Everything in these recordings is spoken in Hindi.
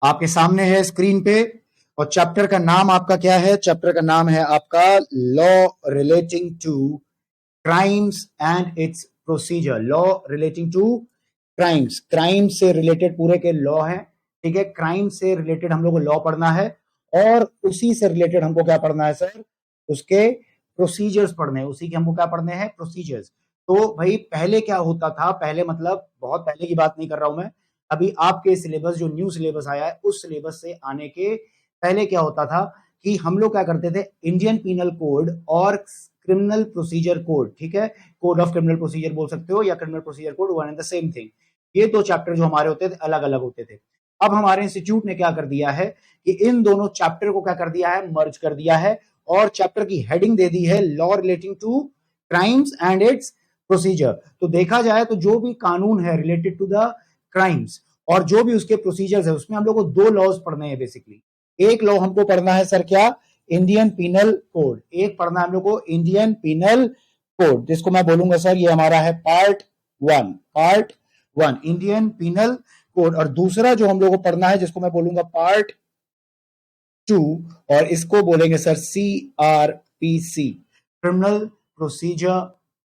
आपके सामने है स्क्रीन पे। और चैप्टर का नाम आपका क्या है? चैप्टर का नाम है आपका law relating to crimes and its procedure. Law relating to crimes, crime से रिलेटेड पूरे के लॉ है। ठीक है, क्राइम से रिलेटेड हम लोग को लॉ पढ़ना है और उसी से रिलेटेड हमको क्या पढ़ना है सर? उसके प्रोसीजर्स पढ़ने हैं। उसी के हमको क्या पढ़ने हैं? प्रोसीजर्स। तो भाई पहले क्या होता था? पहले मतलब बहुत पहले की बात नहीं कर रहा हूं मैं, अभी आपके सिलेबस जो न्यू सिलेबस आया है उस सिलेबस से आने के पहले क्या होता था कि हम लोग क्या करते थे? इंडियन पीनल कोड और क्रिमिनल प्रोसीजर कोड, ठीक है, कोड ऑफ क्रिमिनल प्रोसीजर बोल सकते हो या criminal procedure code, one and the same thing. ये दो चैप्टर जो हमारे होते थे अलग अलग होते थे। अब हमारे इंस्टीट्यूट ने क्या कर दिया है कि इन दोनों चैप्टर को क्या कर दिया है? मर्ज कर दिया है और चैप्टर की हेडिंग दे दी है law relating to crimes and its procedure. तो देखा जाए तो जो भी कानून है रिलेटेड टू द क्राइम्स और जो भी उसके प्रोसीजर्स है उसमें हम लोग को दो लॉज पढ़ने हैं बेसिकली। एक लॉ हमको पढ़ना है सर क्या? Indian penal code. एक पढ़ना है हम लोग को इंडियन पीनल कोड, जिसको मैं बोलूंगा सर ये हमारा है part one. Part one Indian penal code. और दूसरा जो हम लोग को पढ़ना है जिसको मैं बोलूंगा पार्ट टू, और इसको बोलेंगे sir CRPC, criminal procedure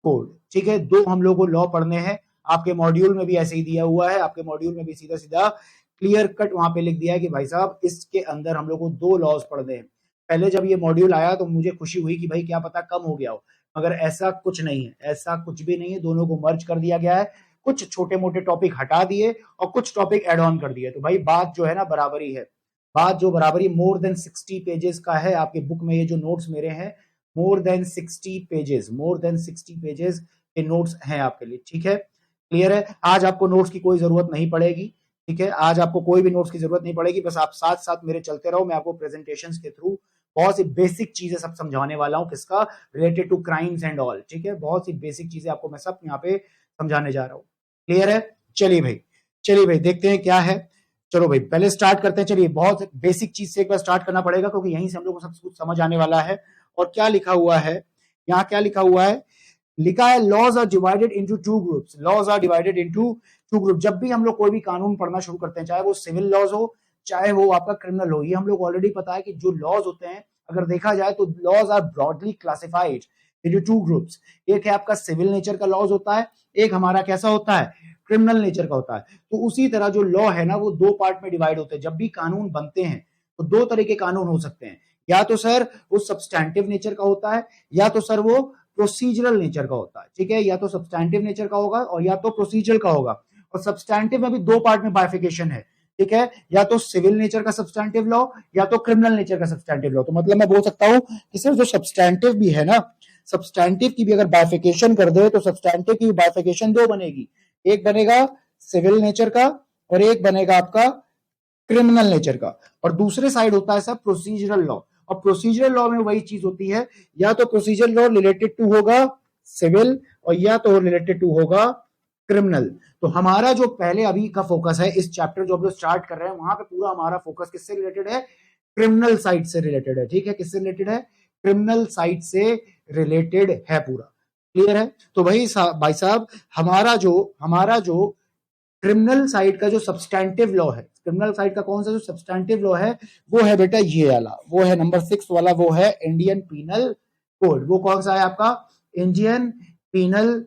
code. ठीक है, दो हम लोग को लॉ पढ़ने हैं। आपके मॉड्यूल में भी ऐसे ही दिया हुआ है, आपके मॉड्यूल में भी सीधा सीधा क्लियर कट वहां पे लिख दिया है कि भाई साहब इसके अंदर हम लोग को दो लॉज पढ़ने हैं। पहले जब ये मॉड्यूल आया तो मुझे खुशी हुई कि भाई क्या पता कम हो गया हो, मगर ऐसा कुछ नहीं है, ऐसा कुछ भी नहीं है। दोनों को मर्ज कर दिया गया है, कुछ छोटे मोटे टॉपिक हटा दिए और कुछ टॉपिक एड ऑन कर दिए। तो भाई बात जो है ना बराबरी है, बात जो बराबरी मोर देन 60 पेजेस का है। आपके बुक में ये जो नोट्स मेरे हैं more than 60 pages, more than 60 pages के नोट्स हैं आपके लिए। ठीक है, क्लियर है? आज आपको नोट्स की कोई जरूरत नहीं पड़ेगी। ठीक है, आज आपको कोई भी नोट्स की जरूरत नहीं पड़ेगी, बस आप साथ साथ मेरे चलते रहो। मैं आपको प्रेजेंटेशंस के थ्रू बहुत सी बेसिक चीजें सब समझाने वाला हूं, किसका? Related to crimes and all. ठीक है, बहुत सी बेसिक चीजें आपको मैं सब यहाँ पे समझाने जा रहा हूँ। क्लियर है? चलिए भाई, चलिए भाई देखते हैं क्या है। चलो भाई पहले स्टार्ट करते हैं। चलिए बहुत बेसिक चीज से एक बार स्टार्ट करना पड़ेगा क्योंकि यहीं से हम लोग को सब कुछ समझ आने वाला है। और क्या लिखा हुआ है यहाँ? क्या लिखा हुआ है? लिखा है laws are divided into two groups. Laws are divided into two group. जब भी हम लोग कोई भी कानून पढ़ना शुरू करते हैं, चाहे वो सिविल लॉज हो चाहे वो आपका क्रिमिनल हो, ये हम लोग ऑलरेडी पता है कि जो लॉज होते हैं अगर देखा जाए तो laws are broadly classified into two groups. एक है आपका सिविल नेचर का लॉज होता है, एक हमारा कैसा होता है? क्रिमिनल नेचर का होता है। तो उसी तरह जो लॉ है ना वो दो पार्ट में डिवाइड होते हैं। जब भी कानून बनते हैं तो दो तरह के कानून हो सकते हैं, या तो सर वो सब्सटैंटिव नेचर का होता है या तो सर वो प्रोसीजरल नेचर का होता है। ठीक है, या तो सब्सटैंटिव नेचर का होगा और या तो प्रोसीजरल का होगा। और सब्सटैंटिव में भी दो पार्ट में बाइफिकेशन है। ठीक है, या तो सिविल नेचर का सब्सटैंटिव लॉ या तो क्रिमिनल नेचर का सब्सटैंटिव लॉ। तो मतलब मैं बोल सकता हूं कि सर जो सब्सटैंटिव भी है ना, सब्सटैंटिव की भी अगर बाइफिकेशन कर दे तो सब्सटैंटिव की बाइफिकेशन दो बनेगी। एक बनेगा सिविल नेचर का और एक बनेगा आपका क्रिमिनल नेचर का। और दूसरे साइड होता है सब प्रोसीजरल लॉ। और प्रोसीजरल लॉ में वही चीज होती है, या तो प्रोसीजरल लॉ रिलेटेड टू होगा सिविल और या तो रिलेटेड टू होगा क्रिमिनल। तो हमारा जो पहले अभी का फोकस है इस चैप्टर जो हम लोग स्टार्ट कर रहे हैं वहां पे पूरा हमारा फोकस किससे रिलेटेड है? क्रिमिनल साइड से रिलेटेड है। ठीक है, किससे रिलेटेड है? क्रिमिनल साइड से रिलेटेड है पूरा। क्लियर है? तो भाई साहब हमारा जो क्रिमिनल साइड का जो सब्सटैंटिव लॉ है, क्रिमिनल साइड का कौन सा जो सब्सटैंटिव लॉ है वो है बेटा ये वाला, वो है नंबर 6 वाला, वो है इंडियन पीनल कोड। वो कौन सा है आपका? Indian penal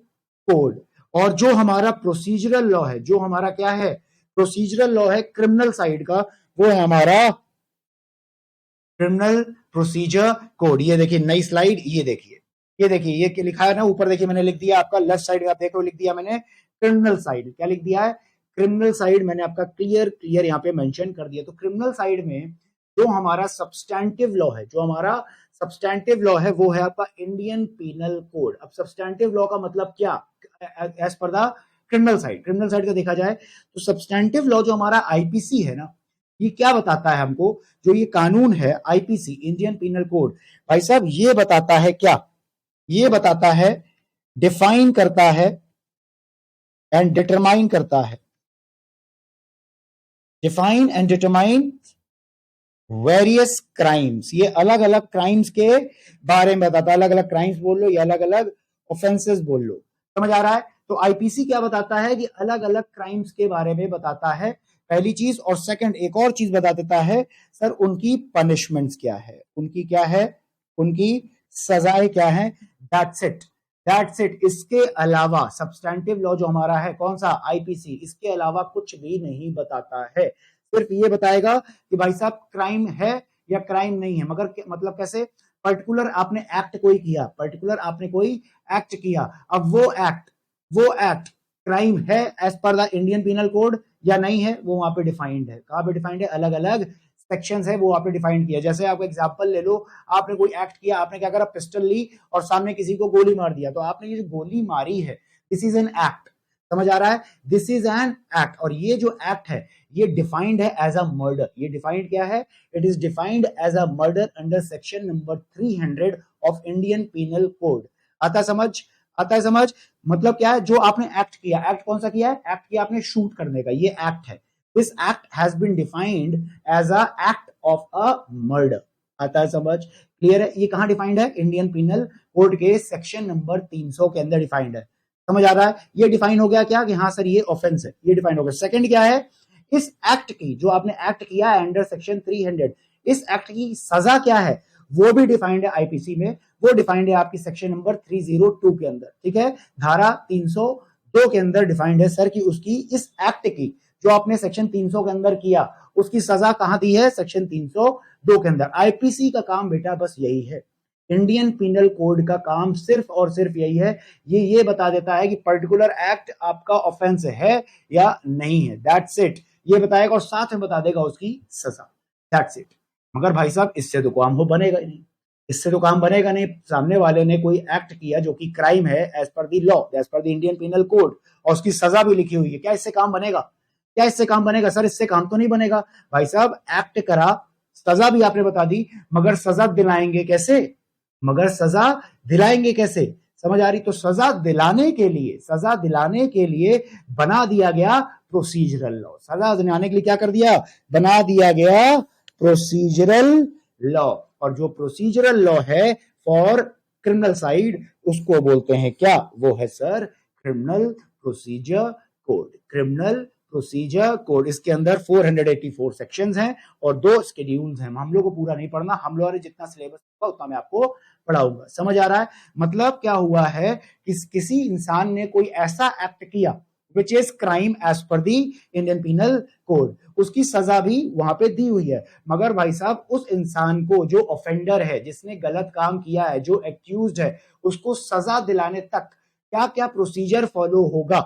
code. और जो हमारा प्रोसीजरल लॉ है, जो हमारा क्या है? प्रोसीजरल लॉ है क्रिमिनल साइड का, वो है हमारा क्रिमिनल प्रोसीजर कोड। ये देखिए नई स्लाइड, ये देखिए, ये देखिए, ये लिखा है ना ऊपर, देखिए मैंने लिख दिया आपका लेफ्ट साइड, आप देखो लिख दिया मैंने क्रिमिनल साइड। क्या लिख दिया है? क्रिमिनल साइड मैंने आपका क्लियर यहाँ पे मेंशन कर दिया। तो क्रिमिनल साइड में जो हमारा सब्सटैंटिव लॉ है, जो हमारा सब्सटैंटिव लॉ है वो है आपका इंडियन पीनल कोड। अब सब्सटैंटिव लॉ का मतलब क्या? As per the criminal side, criminal side का देखा जाए तो सब्सटैंटिव लॉ जो हमारा आईपीसी है ना, ये क्या बताता है हमको? जो ये कानून है आईपीसी, इंडियन पीनल कोड, भाई साहब ये बताता है क्या? ये बताता है, डिफाइन करता है एंड डिटरमाइन करता है, define and determine various crimes. ये अलग अलग क्राइम्स के बारे में बताता है। अलग अलग क्राइम्स बोल लो या अलग अलग ऑफेंसेस बोल लो, समझ आ रहा है? तो आईपीसी क्या बताता है कि अलग अलग क्राइम्स के बारे में बताता है पहली चीज। और सेकंड एक और चीज बता देता है सर, उनकी पनिशमेंट्स क्या है, उनकी क्या है, उनकी सजाएं क्या है। That's it, that's it. इसके अलावा सब्सटैंटिव लॉ जो हमारा है कौन सा, आईपीसी, इसके अलावा कुछ भी नहीं बताता है। सिर्फ ये बताएगा कि भाई साहब क्राइम है या क्राइम नहीं है, मगर मतलब कैसे, पर्टिकुलर आपने एक्ट कोई किया, पर्टिकुलर आपने कोई एक्ट किया, अब वो एक्ट क्राइम है as per the Indian penal code या नहीं है, वो वहां पे डिफाइंड है। कहां पे डिफाइंड है, अलग अलग सेक्शंस है वो वहां पे डिफाइंड किया। जैसे आपको एग्जांपल ले लो, आपने कोई एक्ट किया, आपने क्या करा, पिस्टल ली और सामने किसी को गोली मार दिया, तो आपने ये जो गोली मारी है, दिस इज एन एक्ट, समझ आ रहा है, दिस इज एन एक्ट। और ये जो एक्ट है ये डिफाइंड है एज अ मर्डर। ये डिफाइंड क्या है, it is defined as a murder under section number 300 of Indian penal code. आता समझ, आता है समझ। मतलब क्या है, जो आपने एक्ट किया, एक्ट कौन सा किया है, एक्ट किया आपने शूट करने का, ये एक्ट है। This act has been defined as a act of a murder. आता है समझ, क्लियर है। ये कहां डिफाइंड है, इंडियन पीनल कोड के सेक्शन नंबर 300 के अंदर डिफाइंड है। समझ आ रहा है, ये डिफाइन हो गया क्या कि हाँ सर ये ऑफेंस है, ये डिफाइन हो गया। सेकंड क्या है, इस एक्ट की, जो आपने एक्ट किया है अंडर सेक्शन 300, इस एक्ट की सजा क्या है, वो भी डिफाइंड है आईपीसी में, वो डिफाइंड है आपकी सेक्शन नंबर 302 के अंदर, ठीक है, धारा 302 के अंदर डिफाइंड है सर कि उसकी, इस एक्ट की जो आपने सेक्शन 300 के अंदर किया, उसकी सजा कहां दी है, सेक्शन 302 के अंदर। आईपीसी का काम बेटा बस यही है, इंडियन पीनल कोड का काम सिर्फ और सिर्फ यही है, ये बता देता है कि पर्टिकुलर एक्ट आपका ऑफेंस है या नहीं है, दैट्स इट। ये बताएगा और साथ में बता देगा उसकी सजा, दैट्स इट। मगर भाई साहब इससे तो काम हो बनेगा ही नहीं, इससे तो काम बनेगा नहीं। सामने वाले ने कोई एक्ट किया जो कि क्राइम है as per the law, as per the Indian penal code, और उसकी सजा भी लिखी हुई है, क्या इससे काम बनेगा, क्या इससे काम बनेगा सर, इससे काम तो नहीं बनेगा। भाई साहब एक्ट करा, सजा भी आपने बता दी, मगर सजा दिलाएंगे कैसे, मगर सजा दिलाएंगे कैसे, समझ आ रही। तो सजा दिलाने के लिए, सजा दिलाने के लिए बना दिया गया प्रोसीजरल लॉ। सजा दिलाने के लिए क्या कर दिया, बना दिया गया प्रोसीजरल लॉ। और जो प्रोसीजरल लॉ है फॉर क्रिमिनल साइड, उसको बोलते हैं क्या, वो है sir criminal procedure code, criminal procedure code. इसके अंदर 484 सेक्शंस हैं और 2 शेड्यूल्स हैं। हम लोग को पूरा नहीं पढ़ना, हम लोगों ने जितना सिलेबस होगा उतना मैं आपको पढ़ाऊंगा, समझ आ रहा है। मतलब क्या हुआ है कि किसी इंसान ने कोई ऐसा एक्ट किया which is crime as per the Indian penal code, उसकी सजा भी वहां पे दी हुई है, मगर भाई साहब उस इंसान को, जो ऑफेंडर है, जिसने गलत काम किया है, जो एक्यूज्ड है, उसको सजा दिलाने तक क्या क्या प्रोसीजर फॉलो होगा,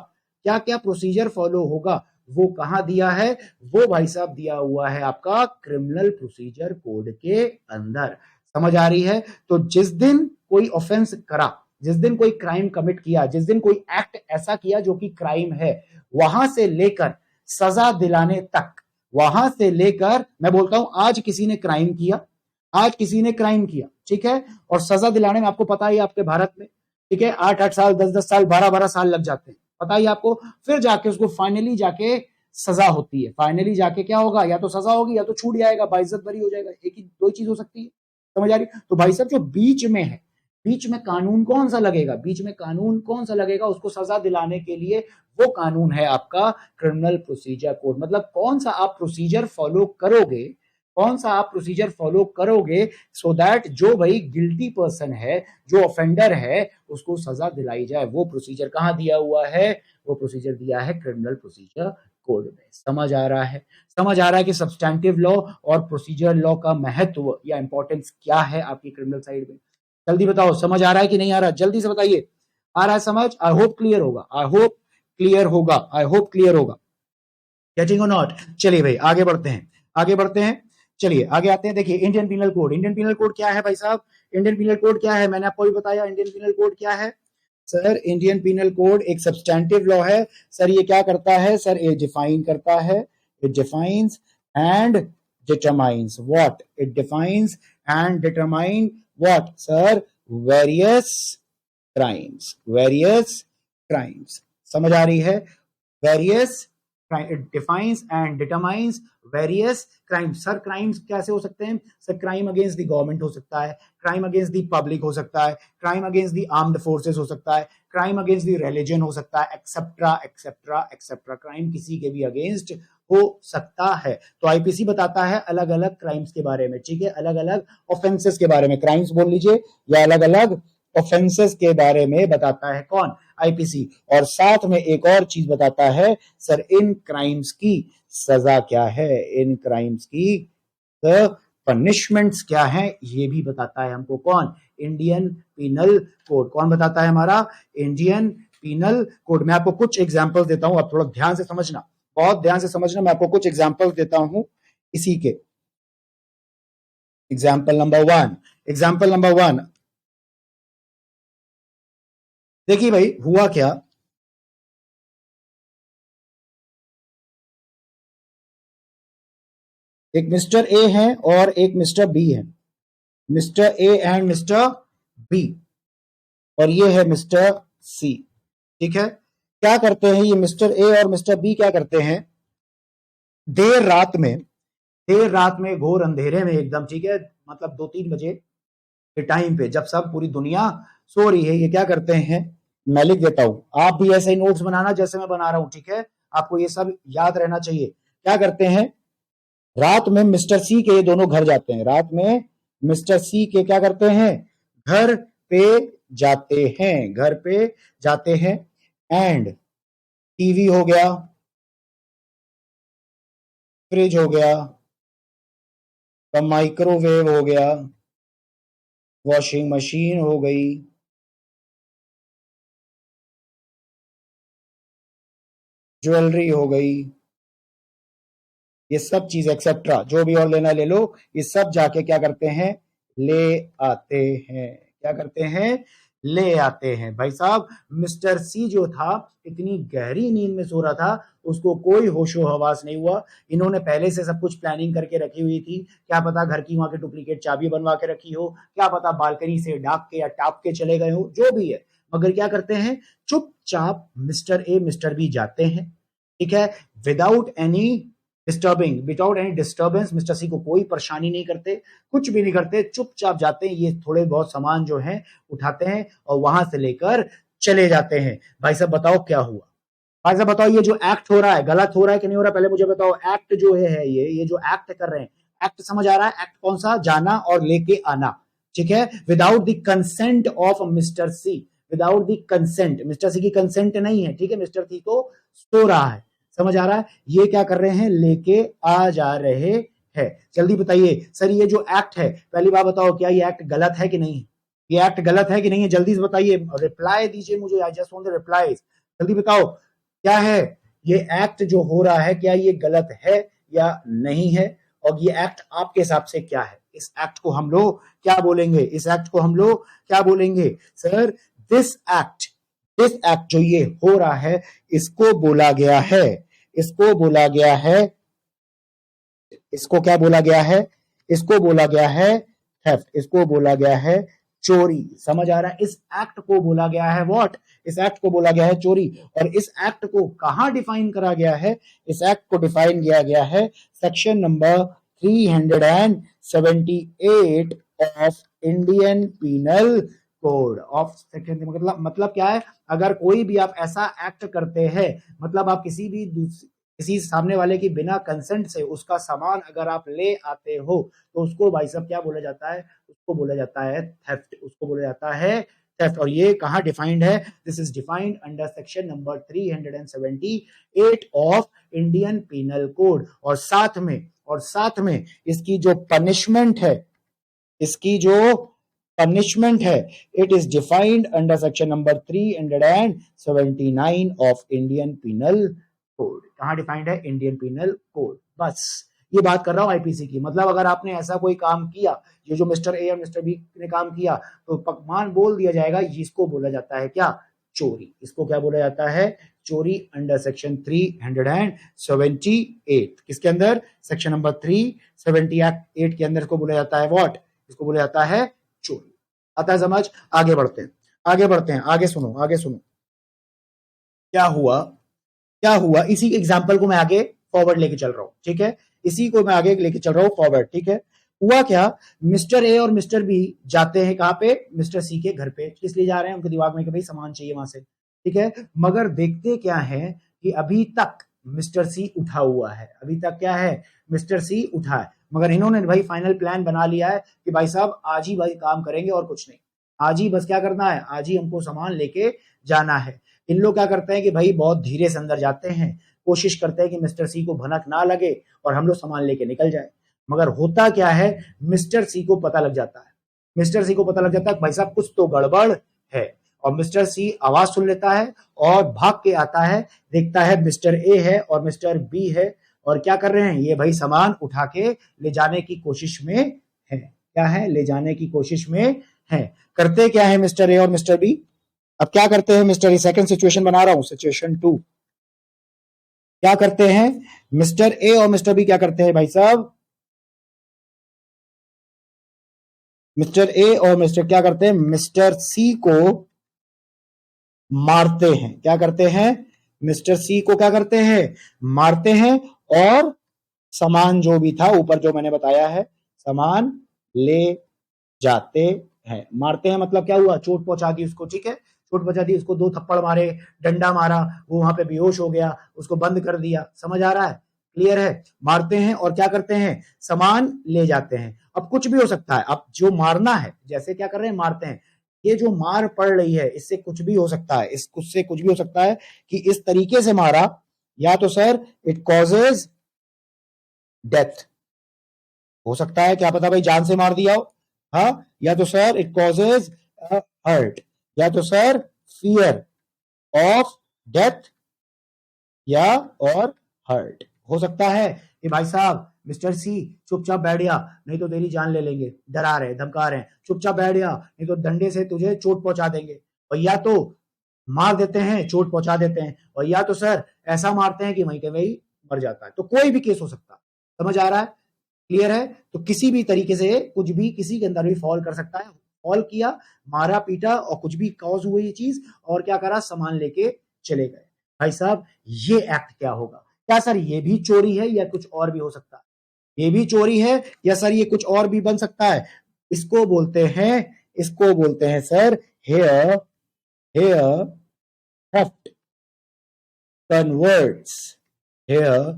क्या क्या प्रोसीजर फॉलो होगा, वो कहां दिया है, वो भाई साहब दिया हुआ है आपका क्रिमिनल प्रोसीजर कोड के अंदर। समझ आ रही है। तो जिस दिन कोई ऑफेंस करा, जिस दिन कोई क्राइम कमिट किया, जिस दिन कोई एक्ट ऐसा किया जो कि क्राइम है, वहां से लेकर सजा दिलाने तक, वहां से लेकर, मैं बोलता हूं आज किसी ने क्राइम किया, आज किसी ने क्राइम किया, ठीक है, और सजा दिलाने में आपको पता ही आपके भारत में, ठीक है, 8-8 साल, 10-10 साल, 12-12 साल लग जाते हैं, पता ही आपको। फिर जाके उसको फाइनली जाके सजा होती है, फाइनली जाके क्या होगा, या तो सजा होगी या तो छूट जाएगा, बाइज्जत बरी हो जाएगा, एक ही दो चीज हो सकती है, समझ आ रही। तो भाई साहब जो बीच में है, बीच में कानून कौन सा लगेगा, बीच में कानून कौन सा लगेगा उसको सजा दिलाने के लिए, वो कानून है आपका क्रिमिनल प्रोसीजर कोड। मतलब कौन सा आप प्रोसीजर फॉलो करोगे, कौन सा आप प्रोसीजर फॉलो करोगे, सो दैट जो भाई गिल्टी पर्सन है, जो ऑफेंडर है, उसको सजा दिलाई जाए, वो प्रोसीजर कहां दिया हुआ है, वो प्रोसीजर दिया है क्रिमिनल प्रोसीजर कोड में। समझ आ रहा है, समझ आ रहा है कि सब्सटैंटिव लॉ और प्रोसीजर लॉ का महत्व या इंपॉर्टेंस क्या है आपकी क्रिमिनल साइड में। जल्दी बताओ, समझ आ रहा है कि नहीं आ रहा, जल्दी से बताइए। आ रहा है समझ, आई होप क्लियर होगा, आई होप क्लियर होगा, आई होप क्लियर होगा, गेटिंग और नॉट। चलिए भाई आगे बढ़ते हैं, आगे बढ़ते हैं, चलिए आगे आते हैं। देखिए Indian penal code, Indian penal code क्या है भाई साहब, इंडियन पीनल कोड क्या है, मैंने आपको भी बताया इंडियन पीनल कोड क्या है सर। इंडियन पीनल कोड एक सब्सटैंटिव लॉ है सर। ये क्या करता है सर, ये डिफाइन करता है, it defines and determines what, it defines and determine what sir, various crimes, various crimes. समझ आ रही है, various, it defines and determines various crime. Sir crimes कैसे हो सकते हैं sir, crime against the government हो सकता है, क्राइम अगेंस्ट द पब्लिक हो सकता है, crime against the armed forces हो सकता है, क्राइम अगेंस्ट द रिलीजन हो सकता है, एक्सेट्रा एक्सेट्रा एक्सेट्रा। क्राइम किसी के भी अगेंस्ट हो सकता है। तो आईपीसी बताता है अलग अलग क्राइम्स के बारे में, ठीक है, अलग अलग ऑफेंसेस के बारे में, क्राइम्स बोल लीजिए या अलग अलग ऑफेंसेस के बारे में बताता है कौन, आईपीसी। और साथ में एक और चीज बताता है, सर इन क्राइम्स की सजा क्या है, इन क्राइम्स की पनिशमेंट्स क्या है, ये भी बताता है हमको कौन, इंडियन पीनल कोड। कौन बताता है, हमारा इंडियन पीनल कोड। मैं आपको कुछ एग्जांपल्स देता हूं, आप थोड़ा ध्यान से समझना, बहुत ध्यान से समझना। मैं आपको कुछ एग्जांपल्स देता हूं इसी के। एग्जांपल नंबर वन, देखिए भाई हुआ क्या, एक मिस्टर ए है और एक मिस्टर बी है, mister A and mister B, और ये है मिस्टर सी, ठीक है। क्या करते हैं ये मिस्टर ए और मिस्टर बी, क्या करते हैं, देर रात में, देर रात में घोर अंधेरे में एकदम, ठीक है, मतलब 2-3 बजे के टाइम पे जब सब पूरी दुनिया सो रही है, ये क्या करते हैं, मैं लिख देता हूं, आप भी ऐसे ही नोट्स बनाना जैसे मैं बना रहा हूं, ठीक है, आपको ये सब याद रहना चाहिए। क्या करते हैं, रात में मिस्टर सी के ये दोनों घर जाते हैं, रात में मिस्टर सी के क्या करते हैं, घर पे जाते हैं, घर पे जाते हैं, एंड टीवी हो गया, फ्रिज हो गया, माइक्रोवेव हो गया, वॉशिंग मशीन हो गई, ज्वेलरी हो गई, ये सब चीज एक्सेट्रा जो भी और लेना ले लो, ये सब जाके क्या करते हैं, ले आते हैं, क्या करते हैं, ले आते हैं। भाई साहब मिस्टर सी जो था इतनी गहरी नींद में सो रहा था, उसको कोई होशो हवास नहीं हुआ। इन्होंने पहले से सब कुछ प्लानिंग करके रखी हुई थी, क्या पता घर की वहां के डुप्लीकेट चाबी बनवा के रखी हो, क्या पता बालकनी से डाक के या टाप के चले गए हो, जो भी है, मगर क्या करते हैं, चुपचाप मिस्टर ए मिस्टर बी जाते हैं, ठीक है, without any without any disturbance, mister C को कोई परेशानी नहीं करते, कुछ भी नहीं करते, चुपचाप जाते हैं, ये थोड़े बहुत सामान जो है उठाते हैं और वहां से लेकर चले जाते हैं। भाई साहब बताओ क्या हुआ, भाई साहब बताओ ये जो एक्ट हो रहा है गलत हो रहा है कि नहीं हो रहा, पहले मुझे बताओ, एक्ट जो है ये जो एक्ट कर रहे हैं, एक्ट समझ आ रहा है, एक्ट कौन सा, जाना और लेके आना, ठीक है, without the consent of mister C, without the consent, mister C की कंसेंट नहीं है, ठीक है, मिस्टर सी तो सो रहा है, समझ आ रहा है, ये क्या कर रहे हैं, लेके आ जा रहे हैं। जल्दी बताइए सर ये जो एक्ट है, पहली बात बताओ क्या ये एक्ट गलत है कि नहीं है, ये एक्ट गलत है कि नहीं है, जल्दी से बताइए, रिप्लाई दीजिए मुझे, I just want the replies, जल्दी बताओ क्या है, ये एक्ट जो हो रहा है क्या ये गलत है या नहीं है, और ये एक्ट आपके हिसाब से क्या है, इस एक्ट को हम लोग क्या बोलेंगे, इस एक्ट को हम लोग क्या बोलेंगे, sir this act, this act जो ये हो रहा है इसको बोला गया है, इसको बोला गया है, इसको क्या बोला गया है, इसको बोला गया है थेफ्ट, इसको बोला गया है चोरी, समझ आ रहा है, इस एक्ट को बोला गया है व्हाट, इस एक्ट को बोला गया है चोरी। और इस एक्ट को कहां डिफाइन करा गया है, इस एक्ट को डिफाइन किया गया है section number 378 of Indian penal code of section, मतलब क्या है, अगर कोई भी आप ऐसा एक्ट करते हैं, मतलब आप किसी सामने वाले की बिना कंसेंट से उसका सामान अगर आप ले आते हो, तो उसको भाई साहब क्या बोला जाता है, उसको बोला जाता है थेफ्ट, उसको बोला जाता है थेफ्ट। और ये कहां डिफाइंड है, this is defined under section number 378 of Indian penal code. और साथ में इसकी जो पनिशमेंट है, इसकी जो पनिशमेंट है, it is defined under section number 379 of Indian penal code. कहां डिफाइंड है, इंडियन पीनल कोड। बस ये बात कर रहा हूं आईपीसी की, मतलब अगर आपने ऐसा कोई काम किया, ये जो मिस्टर ए और मिस्टर बी ने काम किया, तो पकवान बोल दिया जाएगा, इसको बोला जाता है क्या, चोरी, इसको क्या बोला जाता है, चोरी, अंडर सेक्शन 378, किसके अंदर, सेक्शन नंबर 378 के अंदर इसको बोला जाता है व्हाट, इसको बोला जाता है चोरी। आता है समझ, आगे बढ़ते हैं, आगे सुनो क्या हुआ, इसी एग्जाम्पल को मैं आगे फॉरवर्ड लेके चल रहा हूं, ठीक है, इसी को मैं आगे लेके चल रहा हूं फॉरवर्ड, ठीक है। हुआ क्या, मिस्टर ए और मिस्टर बी जाते हैं कहां पे, मिस्टर सी के घर पे, किस लिए जा रहे हैं, उनके दिमाग में कि भाई सामान चाहिए वहां से, ठीक है, मगर देखते क्या है कि अभी तक मिस्टर सी उठा हुआ है, अभी तक क्या है, मिस्टर सी उठा है, मगर इन्होंने भाई फाइनल प्लान बना लिया है कि भाई साहब आज ही भाई काम करेंगे और कुछ नहीं, आज ही बस क्या करना है, आज ही हमको सामान लेके जाना है। इन लोग क्या करते हैं कि भाई बहुत धीरे से अंदर जाते हैं, कोशिश करते हैं कि मिस्टर सी को भनक ना लगे और हम लोग सामान लेके निकल जाए, मगर होता क्या है, मिस्टर सी को पता लग जाता है, मिस्टर सी को पता लग जाता है भाई साहब कुछ तो गड़बड़ है, और मिस्टर सी आवाज सुन लेता है और भाग के आता है, देखता है मिस्टर ए है और मिस्टर बी है, और क्या कर रहे हैं, ये भाई सामान उठा के ले जाने की कोशिश में है, क्या है, ले जाने की कोशिश में है। करते क्या है मिस्टर ए और मिस्टर बी, अब क्या करते हैं मिस्टर ए, सेकंड सिचुएशन बना रहा हूं, सिचुएशन 2, क्या करते हैं मिस्टर ए और मिस्टर बी, क्या करते हैं भाई साहब, मिस्टर ए और मिस्टर क्या करते हैं, मिस्टर सी को मारते हैं, क्या करते हैं, मिस्टर सी को क्या करते हैं, मारते हैं, और सामान जो भी था ऊपर जो मैंने बताया है, सामान ले जाते हैं, मारते हैं मतलब क्या हुआ, चोट पहुंचा दी उसको, ठीक है, चोट पहुंचा दी उसको, 2 थप्पड़ मारे, डंडा मारा, वो वहां पे बेहोश हो गया, उसको बंद कर दिया, समझ आ रहा है, क्लियर है, मारते हैं और क्या करते हैं, सामान ले जाते हैं। अब कुछ भी हो सकता है, अब जो मारना है, जैसे क्या कर रहे हैं, मारते हैं, ये जो मार पड़ रही है इससे कुछ भी हो सकता है, इससे कुछ भी हो सकता है कि इस तरीके से मारा, या तो सर इट कॉजेज डेथ, हो सकता है, क्या पता भाई जान से मार दिया हो, हाँ, या तो सर इट कॉजेज हर्ट, या तो सर फियर ऑफ डेथ, या और हर्ट, हो सकता है कि भाई साहब मिस्टर सी चुपचाप बैठ गया, नहीं तो तेरी जान ले लेंगे, डरा रहे धमका रहे हैं, चुपचाप बैठ गया नहीं तो डंडे से तुझे चोट पहुंचा देंगे, और या तो मार देते हैं, चोट पहुंचा देते हैं, और या तो सर ऐसा मारते हैं कि वहीं के वहीं मर जाता है, तो कोई भी केस हो सकता है, समझ आ रहा है, क्लियर है, तो किसी भी तरीके से कुछ भी किसी के अंदर भी फॉल कर सकता है, फॉल किया, मारा पीटा और कुछ भी कॉज हुई ये चीज, और क्या करा, सामान लेके चले गए, भाई साहब ये एक्ट क्या होगा, क्या सर ये भी चोरी है या कुछ और भी हो सकता है, ये भी चोरी है या सर ये कुछ और भी बन सकता है, इसको बोलते हैं, इसको बोलते हैं sir here, here theft converts, here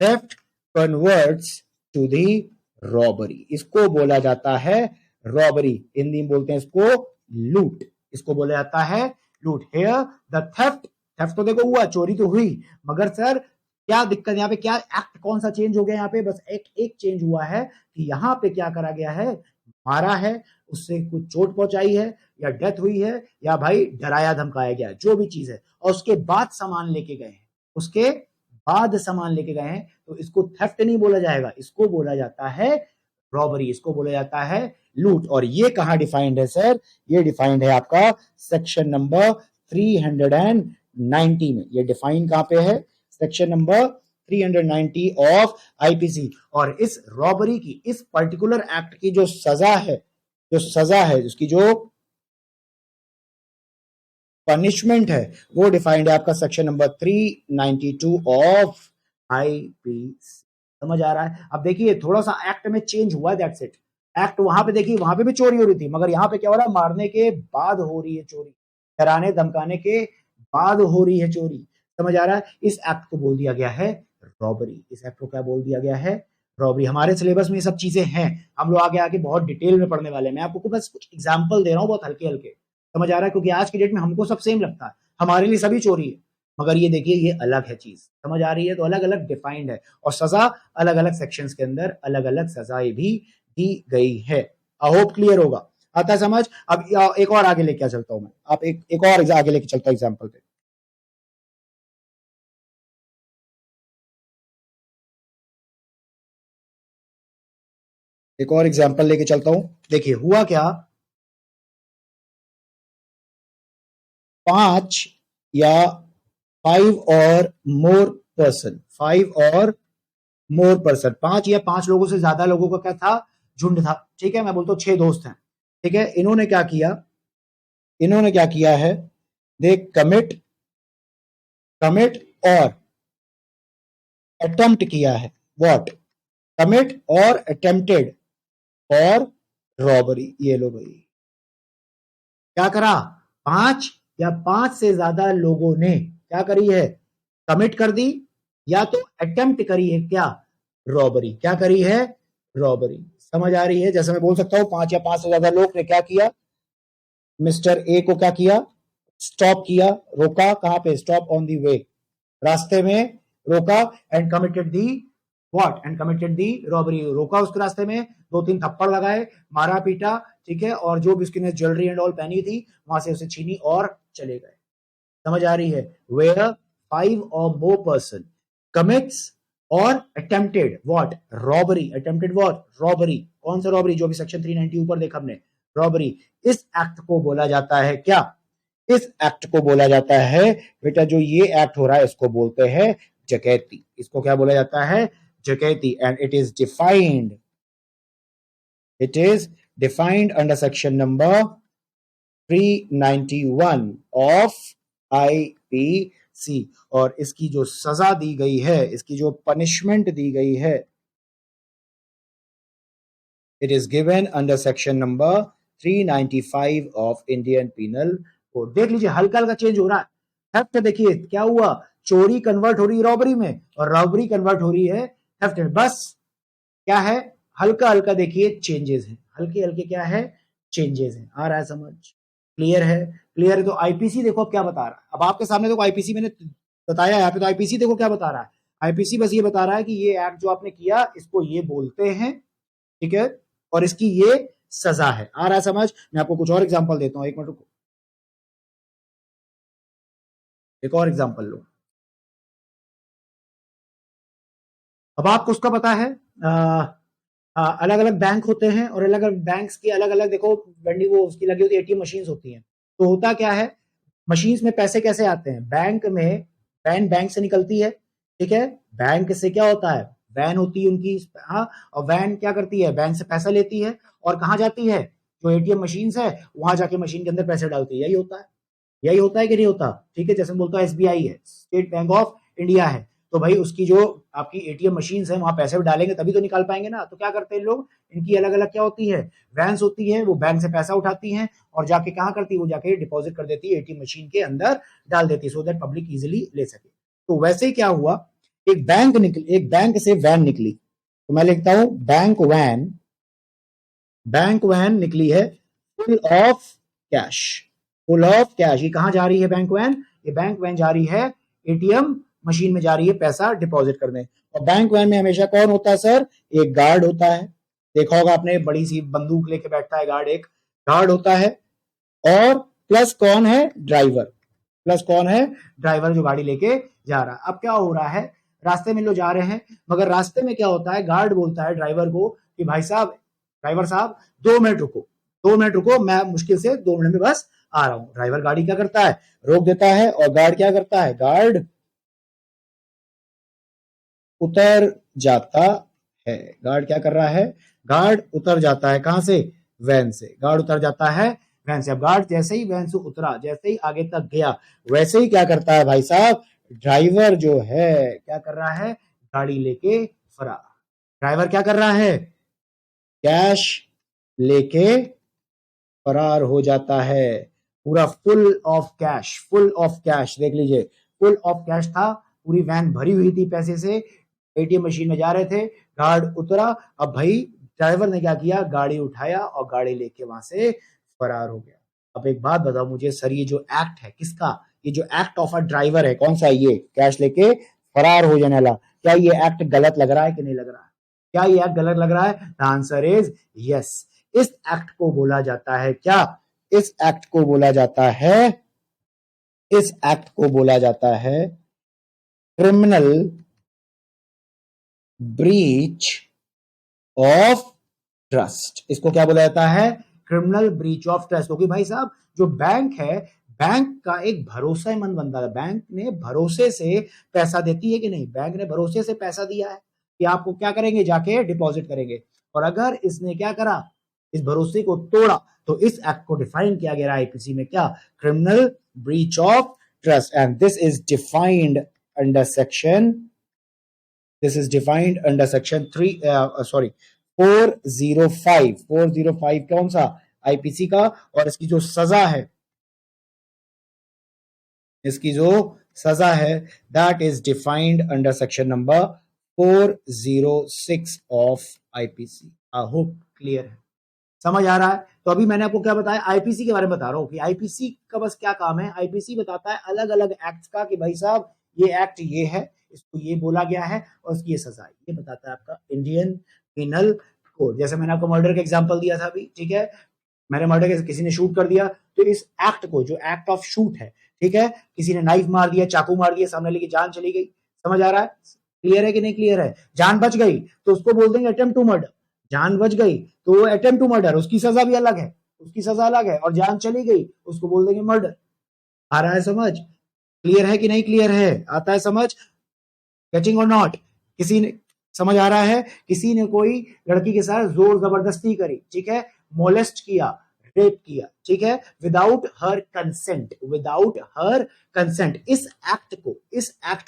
theft converts to the robbery, इसको बोला जाता है रॉबरी, हिंदी में बोलते हैं इसको लूट, इसको बोला जाता है लूट, हेयर द थेफ्ट, थेफ्ट तो देखो हुआ, चोरी तो हुई, मगर सर क्या दिक्कत यहाँ पे, क्या एक्ट कौन सा चेंज हो गया यहाँ पे, बस एक चेंज हुआ है कि यहाँ पे क्या करा गया है, मारा है, उससे कुछ चोट पहुंचाई है, या डेथ हुई है, या भाई डराया धमकाया गया, जो भी चीज है, और उसके बाद सामान लेके गए हैं, उसके बाद सामान लेके गए हैं, तो इसको थेफ्ट नहीं बोला जाएगा, इसको बोला जाता है रॉबरी, इसको बोला जाता है लूट, और ये कहां डिफाइंड है सर, ये डिफाइंड है आपका सेक्शन नंबर 390 में, ये डिफाइन कहां पे है, सेक्शन नंबर 390 ऑफ आईपीसी, और इस रॉबरी की, इस पर्टिकुलर एक्ट की जो सजा है, जो सजा है, उसकी जो पनिशमेंट है, वो डिफाइंड है आपका सेक्शन नंबर 392 ऑफ आईपीसी, समझ आ रहा है। अब देखिए थोड़ा सा एक्ट में चेंज हुआ है, दैट्स इट, एक्ट वहां पे देखिए, वहां पे भी चोरी हो रही थी, मगर यहाँ पे क्या हो रहा है, मारने के बाद हो रही है चोरी, डराने धमकाने के बाद हो रही है चोरी, समझ आ रहा है, इस एक्ट को बोल दिया गया है रॉबरी, इस एक्ट को क्या बोल दिया गया है, रॉबरी। हमारे सिलेबस में ये सब चीजें हैं, हम लोग आगे आगे बहुत डिटेल में पढ़ने वाले हैं, मैं आपको बस कुछ एग्जाम्पल दे रहा हूँ बहुत हल्के हल्के, समझ आ रहा है, क्योंकि आज की डेट में हमको सब सेम लगता है, हमारे लिए सभी चोरी है, मगर ये देखिए ये अलग है चीज, समझ आ रही है, तो अलग अलग डिफाइंड है, और सजा अलग अलग सेक्शंस के अंदर अलग अलग सजाएं भी दी गई है, आई होप क्लियर होगा, आता है समझ। अब एक और आगे लेके चलता हूं मैं, आप एक और आगे लेके चलता एग्जाम्पल पे, एक और एग्जाम्पल लेके चलता हूं, देखिए हुआ क्या, 5 या 5 और मोर पर्सन, 5 और मोर पर्सन, 5 या 5 लोगों से ज्यादा लोगों का क्या था, झुंड था, ठीक है, मैं बोलता हूं 6 दोस्त हैं, ठीक है, इन्होंने क्या किया, इन्होंने क्या किया है, दे कमिट, कमिट और अटेम्प्ट किया है, व्हाट, कमिट और अटेम्प्टेड और रॉबरी, ये लो भाई, क्या करा, 5 या 5 से ज्यादा लोगों ने क्या करी है, कमिट कर दी या तो अटेम्प्ट करी है क्या, रॉबरी, क्या करी है, रॉबरी। समझ आ रही है? जैसे मैं बोल सकता हूं 5 या 5 से ज्यादा लोग ने क्या किया, मिस्टर ए को क्या किया, स्टॉप किया, रोका, कहां पे, स्टॉप ऑन दी वे, रास्ते में रोका, and committed the what, and committed the robbery, रोका उसके रास्ते में, 2-3 थप्पड़ लगाए, मारा पीटा, ठीक है, और जो भी उसकी ज्वेलरी एंड ऑल पहनी थी वहां से उसे छीनी और चले गए। समझ आ रही है? Where 5 or more person commits or attempted what, robbery, attempted what, robbery, कौन सा रॉबरी, जो भी सेक्शन 390 ऊपर देखा हमने, रॉबरी, इस एक्ट को बोला जाता है क्या, इस एक्ट को बोला जाता है बेटा, जो ये एक्ट हो रहा है इसको बोलते हैं डकैती, इसको क्या बोला जाता है, डकैती, and it is defined, it is defined under section number 391 of IPC, और इसकी जो सजा दी गई है, इसकी जो पनिशमेंट दी गई है, it is given under section number 395 of Indian penal code. देख लीजिए हल्का हल्का चेंज हो रहा है, थेफ्ट देखिए क्या हुआ, चोरी कन्वर्ट हो रही है रॉबरी में, और रॉबरी कन्वर्ट हो रही है थेफ्ट में, बस क्या है, हल्का हल्का देखिए चेंजेस है, हल्के हल्के क्या है, चेंजेस है। आ रहा है समझ, क्लियर है, क्लियर है। तो आईपीसी देखो अब क्या बता रहा है, अब आपके सामने देखो आईपीसी मैंने बताया यहाँ पे, तो आईपीसी देखो क्या बता रहा है, आईपीसी बस ये बता रहा है कि ये एक्ट जो आपने किया इसको ये बोलते हैं, ठीक है, और इसकी ये सजा है। आ रहा है समझ? मैं आपको कुछ और एग्जांपल देता हूं, एक मिनट रुको, एक और एग्जांपल लो। अब आपको उसका पता है, अलग अलग बैंक होते हैं, और अलग अलग बैंक्स की अलग अलग देखो वेंडिंग वो उसकी लगी होती है, एटीएम मशीन होती हैं। तो होता क्या है, मशीन्स में पैसे कैसे आते हैं, बैंक में, वैन बैंक से निकलती है, ठीक है, बैंक से क्या होता है, वैन होती है उनकी, हाँ, और वैन क्या करती है, बैंक से पैसा लेती है, और कहाँ जाती है, जो एटीएम मशीन है वहां जाके मशीन के अंदर पैसे डालती है, यही होता है, यही होता है कि नहीं होता, ठीक है। जैसे बोलता है एसबीआई है, स्टेट बैंक ऑफ इंडिया है, तो भाई उसकी जो आपकी एटीएम मशीन है वहां पैसे डालेंगे तभी तो निकाल पाएंगे ना, तो क्या करते हैं लोग, इनकी अलग अलग क्या होती है, वैन्स होती है, वो बैंक से पैसा उठाती हैं और जाके कहाँ करती है, वो जाके डिपॉजिट कर देती है एटीएम मशीन के अंदर, डाल देती है, सो दैट पब्लिक इजिली ले सके। तो वैसे ही क्या हुआ, एक बैंक निकली, एक बैंक से वैन निकली, तो मैं लिखता हूं बैंक वैन, बैंक वैन निकली है full of cash, full of cash, ये कहां जा रही है बैंक वैन, ये बैंक वैन जा रही है एटीएम मशीन में, जा रही है पैसा डिपॉजिट करने। और बैंक वैन में हमेशा कौन होता है सर, एक गार्ड होता है, देखा होगा आपने, बड़ी सी बंदूक लेके बैठता है गार्ड, एक गार्ड होता है, और प्लस कौन है, ड्राइवर, प्लस कौन है, ड्राइवर जो गाड़ी लेके जा रहा है। अब क्या हो रहा है, रास्ते में लोग जा रहे हैं, मगर रास्ते में क्या होता है, गार्ड बोलता है ड्राइवर को कि भाई साहब, ड्राइवर साहब 2 मिनट रुको, 2 मिनट रुको, मैं मुश्किल से 2 मिनट में बस आ रहा हूं। ड्राइवर गाड़ी क्या करता है, रोक देता है, और गार्ड क्या करता है, गार्ड उतर जाता है, गार्ड क्या कर रहा है, गार्ड उतर जाता है, कहां से, वैन से, गार्ड उतर जाता है वैन से। अब गार्ड जैसे ही वैन से उतरा, जैसे ही आगे तक गया, वैसे ही क्या करता है भाई साहब, ड्राइवर जो है क्या कर रहा है, गाड़ी लेके फरार, ड्राइवर क्या कर रहा है, कैश लेके फरार हो जाता है, पूरा full of cash, full of cash, देख लीजिए फुल ऑफ कैश था, पूरी वैन भरी हुई थी पैसे से, एटीएम मशीन में जा रहे थे, गार्ड उतरा, अब भाई ड्राइवर ने क्या किया, गाड़ी उठाया और गाड़ी लेके वहां से फरार हो गया। अब एक बात बताओ मुझे सर, ये जो एक्ट है किसका, ये जो एक्ट ऑफ अ ड्राइवर है कौन सा है, ये कैश लेके फरार हो जाने वाला, क्या ये एक्ट गलत लग रहा है कि नहीं लग रहा है, क्या ये एक्ट गलत लग रहा है, द आंसर इज यस। इस एक्ट को बोला जाता है क्या, इस एक्ट को बोला जाता है, इस एक्ट को बोला जाता है क्रिमिनल ब्रीच ऑफ ट्रस्ट। इसको क्या बोला जाता है, क्रिमिनल ब्रीच ऑफ ट्रस्ट, क्योंकि भाई साहब जो बैंक है, बैंक का एक भरोसेमंद बंदा है, बैंक ने भरोसे से पैसा देती है कि नहीं, बैंक ने भरोसे से पैसा दिया है कि आपको क्या करेंगे, जाके डिपॉजिट करेंगे, और अगर इसने क्या करा, इस भरोसे को तोड़ा, तो इस एक्ट को डिफाइन किया गया आईपीसी में क्या, criminal breach of trust, and this is defined under section, this is defined under section 3 sorry 405, 405 कौन सा, आईपीसी का, और इसकी जो सजा है, इसकी जो सजा है, that is defined under section number 406 of IPC. I hope clear है, समझ आ रहा है। तो अभी मैंने आपको क्या बताया, आईपीसी के बारे में बता रहा हूं कि आईपीसी का बस क्या काम है। आईपीसी बताता है अलग अलग एक्ट का कि भाई साहब ये एक्ट ये है, इसको ये बोला गया है और इसकी ये सजा है, ये बताता है आपका इंडियन पिनल कोड। जैसे मैंने आपको मर्डर का एग्जांपल दिया था अभी, ठीक है, मैंने मर्डर के किसी ने शूट कर दिया, तो इस एक्ट को, जो एक्ट ऑफ शूट है, ठीक है, किसी ने नाइफ मार दिया, चाकू मार दिया, सामने वाले की जान चली गई, समझ आ रहा है, क्लियर है कि नहीं क्लियर है। जान बच गई तो उसको बोल देंगे अटेम्प्ट टू मर्डर, जान बच गई तो वो अटेम्प्ट टू मर्डर, उसकी सजा भी अलग है, उसकी सजा अलग है, और जान चली गई उसको बोल देंगे मर्डर। आ रहा है समझ, क्लियर है कि नहीं क्लियर है, आता है समझ, कैचिंग और नॉट। किसी ने समझ आ रहा है, किसी ने कोई लड़की के साथ जोर जबरदस्ती करी, ठीक है, मोलेस्ट किया, रेप किया, ठीक है, without her consent, without her consent, इस एक्ट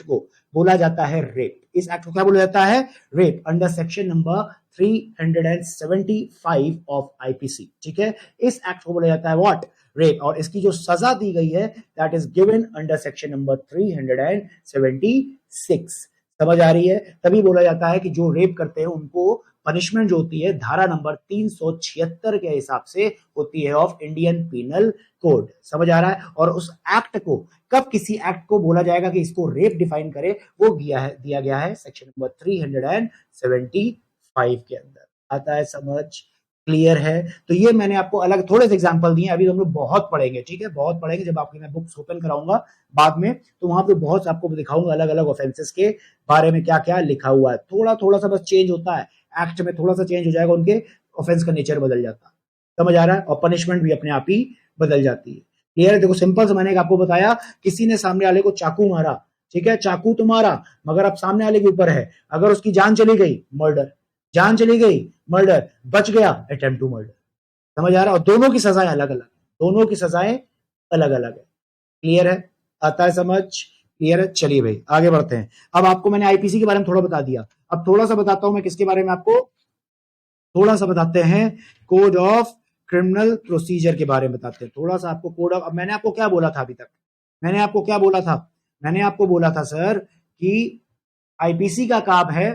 को बोला जाता है रेप। इस एक्ट को क्या बोला जाता है, rape, under section number 375 of IPC, ठीक है। इस एक्ट को बोला जाता है व्हाट, रेप, और इसकी जो सजा दी गई है that is given under section number 376। समझ आ रही है, तभी बोला जाता है कि जो रेप करते हैं उनको पनिशमेंट जो होती है धारा नंबर 376 के हिसाब से होती है ऑफ इंडियन पिनल कोड। समझ आ रहा है, और उस एक्ट को कब किसी एक्ट को बोला जाएगा कि इसको रेप डिफाइन करे, वो दिया गया है सेक्शन नंबर 375 के अंदर। आता है समझ, क्लियर है। तो ये मैंने आपको अलग थोड़े से एग्जांपल दिए, अभी हम लोग बहुत पढ़ेंगे, ठीक है, बहुत पढ़ेंगे। जब आपकी मैं बुक्स ओपन कराऊंगा बाद में, तो वहां पे बहुत आपको दिखाऊंगा अलग अलग ऑफेंसेस के बारे में क्या क्या लिखा हुआ है। थोड़ा थोड़ा सा बस चेंज होता है, एक्ट में थोड़ा सा चेंज हो जाएगा, उनके ऑफेंस का नेचर बदल जाता है, समझ आ रहा है, और पनिशमेंट भी अपने आप ही बदल जाती है। क्लियर है, देखो सिंपल से मैंने आपको बताया, किसी ने सामने वाले को चाकू मारा, ठीक है, चाकू तो मारा, मगर अब सामने वाले के ऊपर है, अगर उसकी जान चली गई मर्डर, जान चली गई मर्डर, बच गया अटेम्प्ट टू मर्डर। समझ आ रहा है, और दोनों की सजाएं अलग अलग, दोनों की सजाएं अलग अलग है। क्लियर है, आता है समझ, क्लियर है। चलिए भाई आगे बढ़ते हैं। अब आपको मैंने आईपीसी के बारे में थोड़ा बता दिया, अब थोड़ा सा बताता हूं मैं किसके बारे में, आपको थोड़ा सा बताते हैं कोड ऑफ क्रिमिनल प्रोसीजर के बारे में बताते हैं थोड़ा सा आपको। कोड ऑफ, अब मैंने आपको क्या बोला था अभी तक, मैंने आपको क्या बोला था, मैंने आपको बोला था सर कि आईपीसी का काम है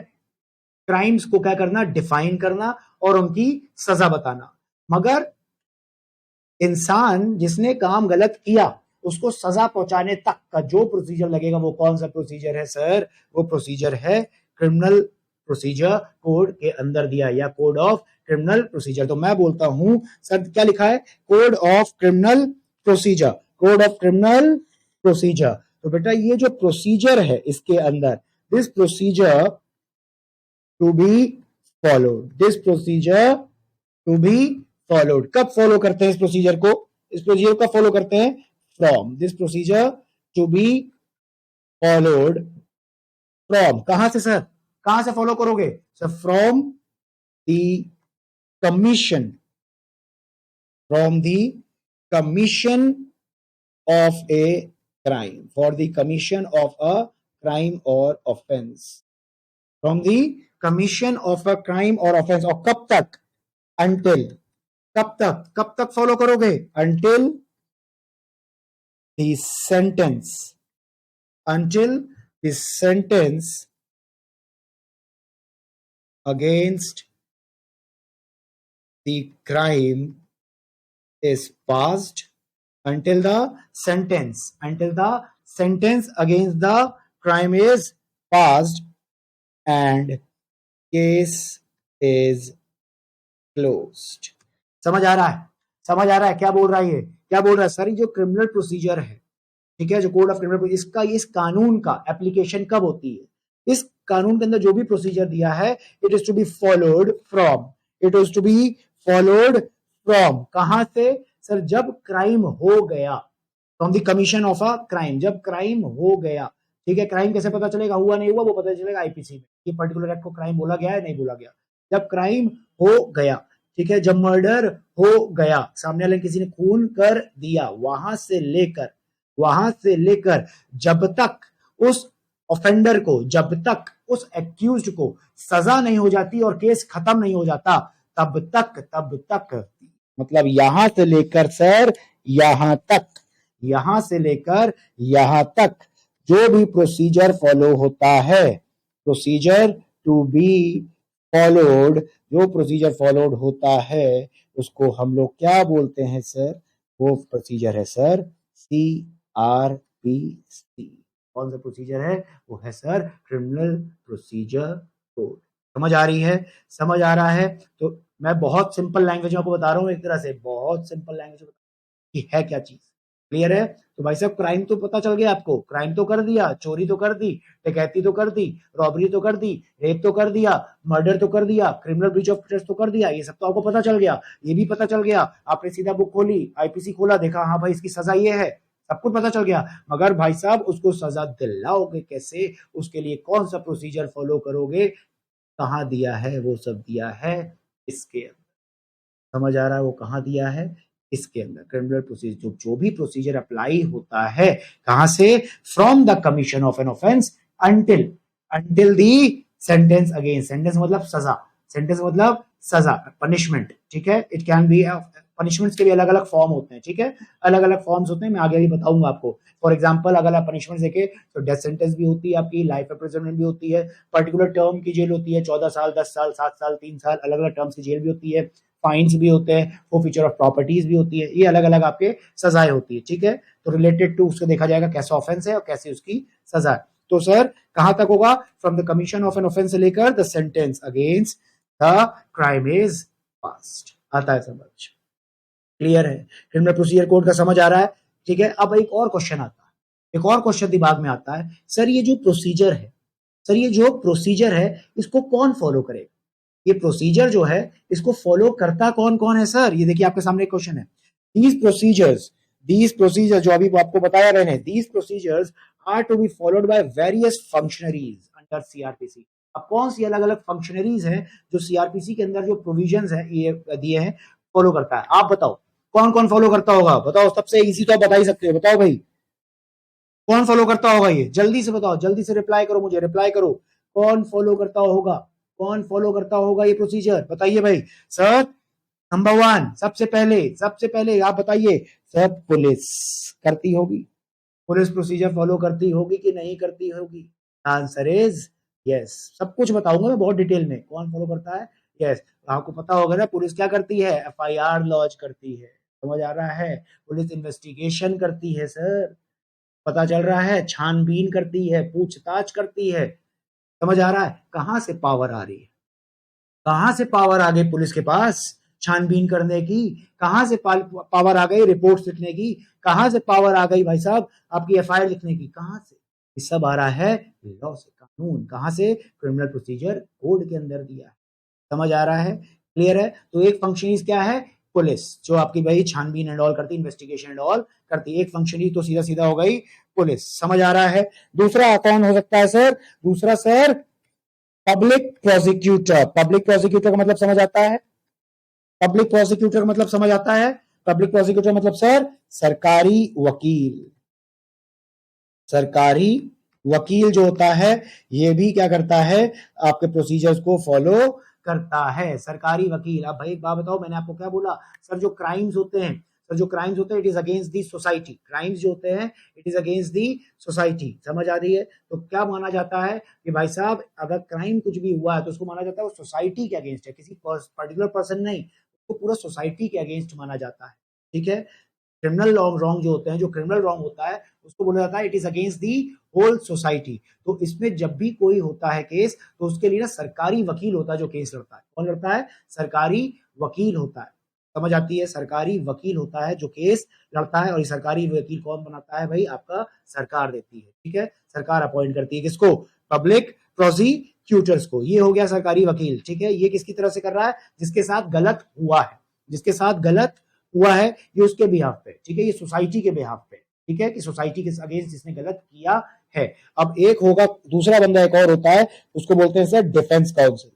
क्राइम्स को क्या करना, डिफाइन करना और उनकी सजा बताना, मगर इंसान जिसने काम गलत किया उसको सजा पहुंचाने तक का जो प्रोसीजर लगेगा वो कौन सा प्रोसीजर है सर, वो प्रोसीजर है क्रिमिनल प्रोसीजर कोड के अंदर दिया, या कोड ऑफ क्रिमिनल प्रोसीजर। तो मैं बोलता हूं सर क्या लिखा है, code of criminal procedure, code of criminal procedure. तो बेटा ये जो प्रोसीजर है इसके अंदर, this procedure to be followed, this procedure to be followed. कब फॉलो करते हैं इस प्रोसीजर को, इस प्रोसीजर को फॉलो करते हैं from, this procedure to be followed from, कहां से सर, कहां से फॉलो करोगे sir, from the commission, from the commission of a crime, for the commission of a crime or offence, from the commission of a crime or offence. और कब तक, अंटिल, कब तक फॉलो करोगे, until the sentence, until the sentence against the crime is passed, until the sentence against the crime is passed and case is closed। समझ आ रहा है, समझ आ रहा है क्या बोल रहा है, ये क्या बोल रहा है सर, जो क्रिमिनल प्रोसीजर है, ठीक है, जो कोड ऑफ क्रिमिनल, इसका, इस कानून का एप्लीकेशन कब होती है, इस कानून के अंदर जो भी प्रोसीजर दिया है it is to be followed from, it is to be followed from, कहां से सर, जब क्राइम हो गया, from the commission of a crime, जब क्राइम हो गया, ठीक है। क्राइम कैसे पता चलेगा, हुआ नहीं हुआ वो पता चलेगा आईपीसी में, ये पर्टिकुलर एक्ट को क्राइम बोला गया है नहीं बोला गया, जब क्राइम हो गया, ठीक है, जब मर्डर हो गया, सामने वाले किसी ने खून कर दिया, वहां से लेकर जब तक उस ऑफेंडर को, जब तक उस एक्यूज्ड को सजा नहीं हो जाती और केस खत्म नहीं हो जाता, तब तक मतलब यहां से लेकर सर यहां तक, यहां से लेकर यहां तक जो भी प्रोसीजर फॉलो होता है, प्रोसीजर टू बी फॉलोड, जो प्रोसीजर फॉलोड होता है उसको हम लोग क्या बोलते हैं सर? वो प्रोसीजर है सर CRPC। कौन सा प्रोसीजर है? वो है सर क्रिमिनल प्रोसीजर कोड। समझ आ रही है? समझ आ रहा है? तो मैं बहुत सिंपल लैंग्वेज में आपको बता रहा हूँ, एक तरह से बहुत सिंपल लैंग्वेज में कि है क्या चीज। क्लियर है? तो भाई साहब क्राइम तो पता चल गया आपको, क्राइम तो कर दिया, चोरी तो कर दी, डकैती तो कर दी, रॉबरी तो कर दी, रेप तो कर दिया, मर्डर तो कर दिया, क्रिमिनल ब्रीच ऑफ ट्रस्ट तो कर दिया, ये सब तो आपको पता चल गया। ये भी पता चल गया, आपने सीधा बुक खोली, IPC खोला, देखा हाँ भाई इसकी सजा ये है, सब कुछ पता चल गया। मगर भाई साहब उसको सजा दिलाओगे कैसे, उसके लिए कौन सा प्रोसीजर फॉलो करोगे, कहाँ दिया है वो सब दिया है इसके अंदर। समझ आ रहा है? वो कहाँ दिया है? इसके अंदर क्रिमिनल प्रोसीजर, जो भी प्रोसीजर अप्लाई होता है कहां से? From the commission of an offence until until the sentence against. Sentence मतलब सजा, सेंटेंस मतलब सजा, पनिशमेंट। ठीक है? इट कैन बी, पनिशमेंट्स के भी अलग अलग फॉर्म होते हैं। ठीक है? अलग अलग फॉर्म्स होते हैं, मैं आगे भी बताऊंगा आपको। फॉर एग्जांपल अगर आप पनिशमेंट देखें तो डेथ सेंटेंस भी होती है आपकी, लाइफ इम्प्रिजनमेंट भी होती है, पर्टिकुलर टर्म की जेल होती है, 14 साल, 10 साल, 7 साल, 3 साल, अलग अलग टर्म्स की जेल भी होती है, फाइन्स भी होते हैं, फॉरफीचर ऑफ प्रॉपर्टीज भी होती है, ये अलग अलग आपके सजाएं होती है। ठीक है? तो रिलेटेड टू उसको देखा जाएगा कैसा ऑफेंस है और कैसे उसकी सजा है। तो सर कहां तक होगा? From the commission of an offence से लेकर the sentence against the crime is past. आता है समझ? क्लियर है? क्रिमिनल प्रोसीजर कोड का समझ आ रहा है? ठीक है? अब एक और क्वेश्चन आता है, एक और क्वेश्चन दिमाग में आता है, सर ये जो प्रोसीजर है, सर ये जो प्रोसीजर है इसको कौन फॉलो करेगा? ये प्रोसीजर जो है इसको फॉलो करता कौन कौन है सर? ये देखिए आपके सामने एक क्वेश्चन है। दीज प्रोसीजर्स जो अभी आपको बताया मैंने, these procedures are to be followed by various functionaries under CRPC। अब कौन सी अलग अलग फंक्शनरीज हैं जो CRPC के अंदर जो प्रोविजंस है ये दिए हैं फॉलो करता है? आप बताओ कौन कौन फॉलो करता होगा? बताओ, सबसे इजी तो आप बता ही सकते हो, बताओ भाई कौन फॉलो करता होगा? ये जल्दी से बताओ, जल्दी से रिप्लाई करो, मुझे रिप्लाई करो, कौन फॉलो करता होगा? कौन फॉलो करता होगा ये प्रोसीजर? बताइए भाई। सर नंबर 1 सबसे पहले आप बताइए, सर पुलिस करती होगी। पुलिस प्रोसीजर फॉलो करती होगी कि नहीं करती होगी? Answer is yes. सब कुछ बताऊंगा मैं बहुत डिटेल में, कौन फॉलो करता है। यस, आपको पता होगा ना पुलिस क्या करती है? FIR लॉन्च करती है। समझ आ रहा है? पुलिस इन्वेस्टिगेशन करती है सर, पता चल रहा है, छानबीन करती है, पूछताछ करती है। समझ आ रहा है? कहां से पावर आ रही है? कहां से पावर आ गई पुलिस के पास छानबीन करने की? कहां से पावर आ गई रिपोर्ट्स लिखने की? कहां से पावर आ गई भाई साहब आपकी FIR लिखने की? कहां से? ये सब आ रहा है लॉ से, कानून। कहां से? क्रिमिनल प्रोसीजर कोड के अंदर दिया है। समझ आ रहा है? क्लियर है? तो एक फंक्शन क्या है? पुलिस जो आपकी भाई छानबीन एंड ऑल करती, इन्वेस्टिगेशन एंड ऑल करती, एक फंक्शन तो सीधा सीधा हो गई पुलिस। समझ आ रहा है? दूसरा कौन हो सकता है सर? दूसरा sir public prosecutor. Public prosecutor का मतलब समझ आता है? पब्लिक प्रोसिक्यूटर का मतलब समझ आता है? पब्लिक प्रोसिक्यूटर मतलब सर सरकारी वकील। सरकारी वकील जो होता है ये भी क्या करता है? आपके प्रोसीजर्स को फॉलो करता है, सरकारी वकील। अब भाई एक बात बताओ, मैंने आपको क्या बोला? सर जो क्राइम्स होते हैं, सर जो क्राइम्स होते हैं it is against the society. Crimes जो होते हैं it is against the society. समझ आ रही है? तो क्या माना जाता है कि भाई साहब अगर क्राइम कुछ भी हुआ है तो उसको माना जाता है वो सोसाइटी के अगेंस्ट है, किसी पर्टिकुलर पर्सन नहीं, उसको पूरा सोसाइटी के अगेंस्ट माना जाता है। ठीक है? क्रिमिनल रॉन्ग जो होते हैं, जो क्रिमिनल रॉन्ग होता है उसको बोला जाता है it is against the whole society. तो इसमें जब भी कोई होता है केस तो उसके लिए ना सरकारी वकील होता है जो केस लड़ता है। कौन लड़ता है? सरकारी वकील होता है। समझ आती है? सरकारी वकील होता है जो केस लड़ता है। और ये सरकारी वकील कौन बनाता है भाई? आपका सरकार देती है। ठीक है? सरकार अपॉइंट करती है किसको? पब्लिक प्रोसिक्यूटर्स को। ये हो गया सरकारी वकील। ठीक है? ये किसकी तरफ से कर रहा है? जिसके साथ गलत हुआ है, जिसके साथ गलत हुआ है ये उसके बिहाफ पे। ठीक है? ये सोसाइटी के बिहाफ पे। ठीक है? कि सोसाइटी के अगेंस्ट जिसने गलत किया है। अब एक होगा, दूसरा बंदा एक और होता है, उसको बोलते हैं sir defence council.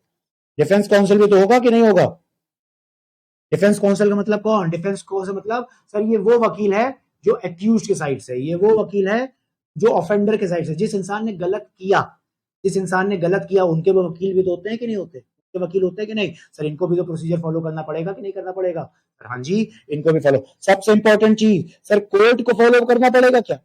Defence council भी तो होगा कि नहीं होगा? डिफेंस काउंसिल का मतलब कौन? डिफेंस काउंसिल मतलब सर ये वो वकील है जो एक्यूज के साइड से, ये वो वकील है जो ऑफेंडर के साइड से, जिस इंसान ने गलत किया, जिस इंसान ने गलत किया उनके वो वकील भी तो होते हैं कि नहीं होते? उनके वकील होते हैं कि नहीं? सर इनको भी तो प्रोसीजर फॉलो करना पड़ेगा कि नहीं करना पड़ेगा? हाँ जी, इनको भी फॉलो। सबसे इंपॉर्टेंट चीज सर, कोर्ट को फॉलो करना पड़ेगा क्या?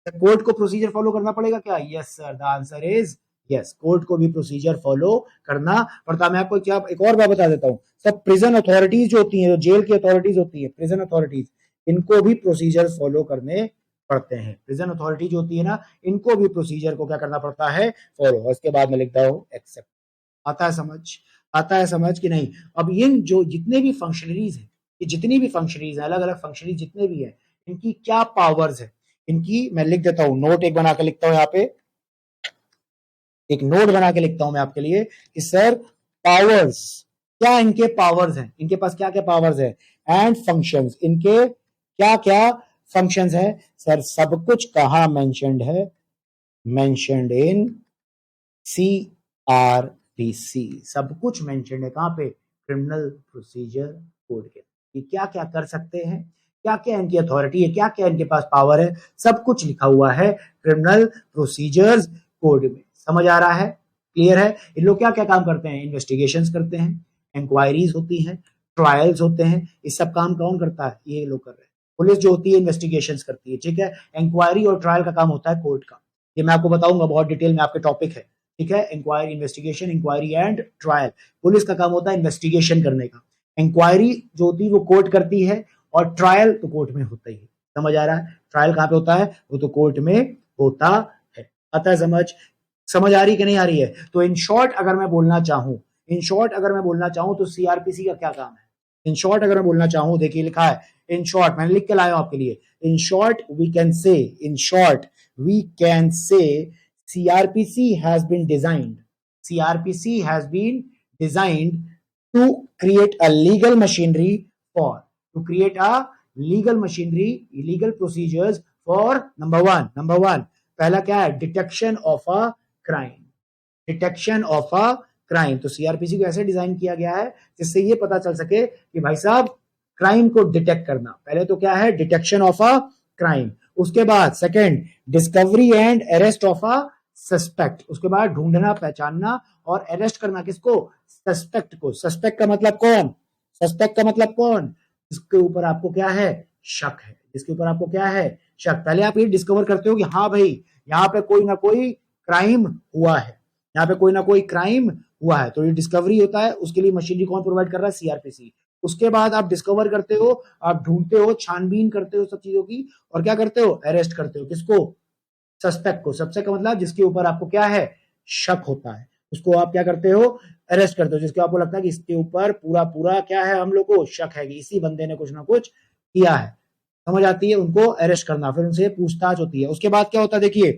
कोर्ट को प्रोसीजर फॉलो करना पड़ेगा क्या? Yes sir, the answer is yes, court को भी प्रोसीजर फॉलो करना पड़ता है। मैं आपको क्या एक और बात बता देता हूँ, सब प्रिजन अथॉरिटीज जो होती हैं, जो जेल की अथॉरिटीज होती है, प्रिजन अथॉरिटीज, इनको भी प्रोसीजर फॉलो करने पड़ते हैं। प्रिजन अथॉरिटी जो होती है ना, इनको भी प्रोसीजर को क्या करना पड़ता है? फॉलो। उसके बाद में लिखता हूँ एक्सेप्ट। आता है समझ? आता है समझ कि नहीं? अब ये जो जितने भी फंक्शनरीज हैं, ये जितनी भी फंक्शनरीज हैं, अलग अलग फंक्शनरीज जितने भी हैं, इनकी क्या पावर्स है, इनकी मैं लिख देता हूं, नोट एक बना के लिखता हूं, यहाँ पे एक नोट बना के लिखता हूं मैं आपके लिए कि सर पावर्स, क्या इनके पावर्स हैं, इनके पास क्या क्या पावर्स है, एंड फंक्शंस, इनके क्या क्या फंक्शंस है। सर सब कुछ कहां मेंशन्ड है? मेंशन्ड इन CRPC, सब कुछ मेंशन्ड है कहां पे? क्रिमिनल प्रोसीजर कोड के। ये क्या क्या कर सकते हैं, क्या क्या इनकी अथॉरिटी है, क्या क्या इनके पास पावर है, सब कुछ लिखा हुआ है क्रिमिनल प्रोसीजर्स कोड में। समझ आ रहा है? क्लियर है? इन लोग क्या क्या काम करते हैं? इन्वेस्टिगेशंस करते हैं, इंक्वायरीज होती हैं, ट्रायल्स होते हैं। इस सब काम कौन करता है? ये लोग कर रहे हैं। पुलिस जो होती है इन्वेस्टिगेशंस करती है, ठीक है। इंक्वायरी और ट्रायल का काम होता है कोर्ट का। ये मैं आपको बताऊंगा बहुत डिटेल में, आपके टॉपिक है, ठीक है। Inquiry, investigation, inquiry and trial. Police का काम होता है इन्वेस्टिगेशन करने का। इंक्वायरी जो होती है वो कोर्ट करती है, और ट्रायल तो कोर्ट में होता ही है। समझ आ रहा है? ट्रायल कहाँ पे होता है? वो तो कोर्ट में होता है। आता है समझ? समझ आ रही कि नहीं आ रही है? तो इन शॉर्ट अगर मैं बोलना चाहूं, इन शॉर्ट अगर मैं बोलना चाहूं तो सीआरपीसी का क्या काम है? इन शॉर्ट अगर मैं बोलना चाहूं, देखिए लिखा है इन शॉर्ट, मैंने लिख के लाया हूं आपके लिए। इन short we can say, in short we can say CRPC has been designed. CRPC has been designed to create a legal machinery for, to create a legal machinery, legal procedures for number one, पहला क्या है? Detection of a crime, detection of a crime. तो सीआरपीसी को ऐसे डिजाइन किया गया है जिससे ये पता चल सके कि भाई साहब क्राइम को डिटेक्ट करना। पहले तो क्या है? Detection of a crime. उसके बाद second, discovery and arrest of a suspect. उसके बाद ढूंढना, पहचानना और अरेस्ट करना किसको? सस्पेक्ट को। सस्पेक्ट का मतलब कौन? सस्पेक्ट का मतलब कौन? जिसके ऊपर आपको क्या है? शक है। जिसके ऊपर आपको क्या है? शक। पहले आप ये डिस्कवर करते हो कि हाँ भाई यहाँ पे कोई ना कोई क्राइम हुआ है, यहाँ पे कोई ना कोई क्राइम हुआ है, तो ये डिस्कवरी होता है। उसके लिए मशीनरी कौन प्रोवाइड कर रहा है? सीआरपीसी। उसके बाद आप डिस्कवर करते हो, आप ढूंढते हो, छानबीन करते हो सब चीजों की, और क्या करते हो? अरेस्ट करते हो। किसको? सस्पेक्ट को। सस्पेक्ट का मतलब जिसके ऊपर आपको क्या है? शक होता है, उसको आप क्या करते हो? अरेस्ट करते हो। जिसके आपको लगता है कि इसके ऊपर पूरा पूरा क्या है, हम लोग को शक है कि इसी बंदे ने कुछ ना कुछ किया है। समझ आती है? उनको अरेस्ट करना, फिर उनसे पूछताछ होती है। उसके बाद क्या होता है? देखिए,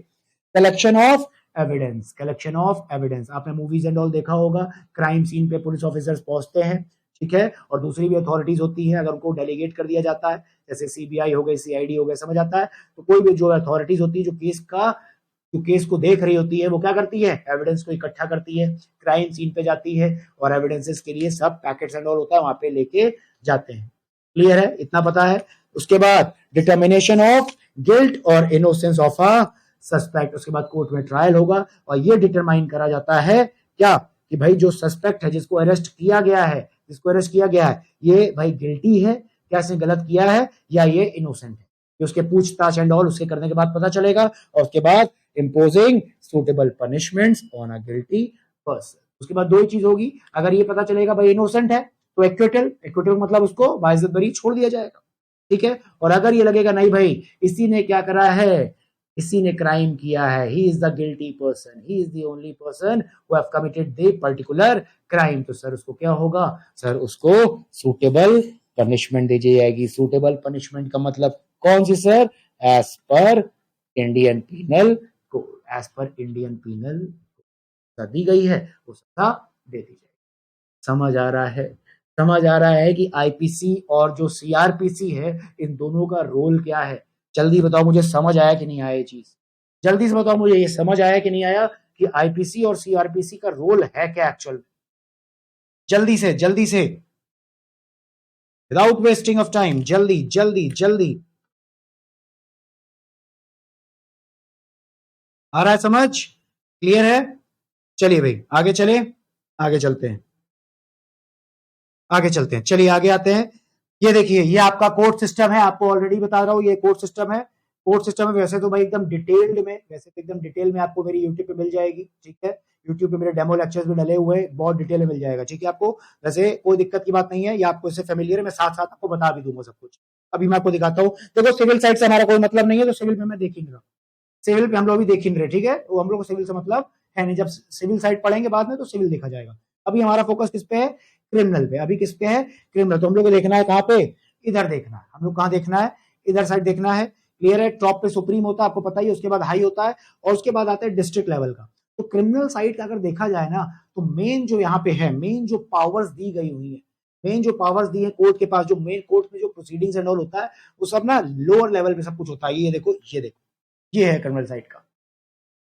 collection of evidence. Collection of evidence, आपने मूवीज एंड ऑल देखा होगा, क्राइम सीन पे पुलिस ऑफिसर्स पहुंचते हैं, ठीक है, और दूसरी भी अथॉरिटीज होती हैं, अगर उनको डेलीगेट कर दिया जाता है, जैसे सीबीआई हो गई, सीआईडी हो गए, समझ आता है, तो कोई भी जो अथॉरिटीज होती है, जो केस को देख रही होती है, वो क्या करती है? एविडेंस को इकट्ठा करती है, क्राइम सीन पे जाती है, और एविडेंसेस के लिए सब पैकेट्स एंड ऑल होता है, वहां पे लेके जाते हैं। क्लियर है? इतना पता है? उसके बाद डिटर्मिनेशन ऑफ गिल्ट और इनोसेंस ऑफ अ सस्पेक्ट। उसके बाद कोर्ट में ट्रायल होगा, और ये डिटरमाइन करा जाता है क्या? कि भाई जो सस्पेक्ट है, जिसको अरेस्ट किया गया है, जिसको अरेस्ट किया गया है, ये भाई गिल्टी है, क्या इसने गलत किया है, या ये इनोसेंट है। उसके पूछताछ एंड ऑल उसके करने के बाद पता चलेगा, और उसके बाद imposing suitable punishments on a guilty person। उसके बाद दो ही चीज होगी, अगर ये पता चलेगा भाई इनोसेंट है तो एक्विटल, एक्विटल मतलब उसको बाइज्जत बरी छोड़ दिया जाएगा, ठीक है। और अगर ये लगेगा नहीं भाई इसी ने क्या करा है, इसी ने क्राइम किया है, he is the guilty person, he is the only person who have committed the particular crime, तो सर उसको क्या होगा? सर उसको सूटेबल पनिशमेंट दी जाएगी। सूटेबल पनिशमेंट का मतलब कौन सी sir? As per Indian penal code, as per Indian penal दी गई है, वो सजा दे दी जाएगी। समझ आ रहा है? समझ आ रहा है कि आईपीसी और जो सीआरपीसी है, इन दोनों का रोल क्या है? जल्दी बताओ मुझे, समझ आया कि नहीं आया ये चीज? जल्दी से बताओ मुझे, ये समझ आया कि नहीं आया कि आईपीसी और सीआरपीसी का रोल है क्या एक्चुअल? जल्दी से, जल्दी से, विदाउट वेस्टिंग ऑफ टाइम, जल्दी जल्दी जल्दी। आ रहा है समझ? क्लियर है? चलिए भाई आगे चले, आगे चलते हैं, आगे चलते हैं, चलिए आगे आते हैं। ये देखिए, ये आपका कोर्ट सिस्टम है, आपको ऑलरेडी बता रहा हूं, ये कोर्ट सिस्टम है। कोर्ट सिस्टम में वैसे तो भाई एकदम डिटेल में आपको मेरी यूट्यूब पे मिल जाएगी, ठीक है। यूट्यूब पे मेरे डेमो लेक्चर्स भी डले हुए हैं, बहुत डिटेल में मिल जाएगा, ठीक है आपको। वैसे कोई दिक्कत की बात नहीं है, या आपको इससे फेमिलियर है, मैं साथ साथ आपको बता भी दूंगा सब कुछ। अभी मैं आपको दिखाता हूँ। देखो सिविल साइड से हमारा कोई मतलब नहीं है, तो सिविल पे मैं देख ही नहीं रहा, सिविल पे हम लोग अभी देख ही नहीं रहे, ठीक है। वो हम लोग को सिविल से मतलब है नहीं, जब सिविल साइड पढ़ेंगे बाद में तो सिविल देखा जाएगा। अभी हमारा फोकस किस पे है? क्रिमिनल पे। अभी किस पे है? क्रिमिनल। तो हम लोग को देखना है कहाँ पे? इधर देखना है हम लोग, कहाँ देखना है? इधर साइड देखना है। क्लियर है? टॉप पे सुप्रीम होता है, आपको पता ही है, उसके बाद हाई होता है, और उसके बाद आता है डिस्ट्रिक्ट लेवल का। तो क्रिमिनल साइड का अगर देखा जाए ना, तो मेन जो यहाँ पे है, मेन जो पावर्स दी गई हुई है, मेन जो पावर्स दी है कोर्ट के पास, जो मेन कोर्ट में जो प्रोसीडिंग्स एंड ऑल होता है, वो सब ना लोअर लेवल पे सब कुछ होता है। ये देखो, ये देखो, ये है क्रिमिनल साइड का।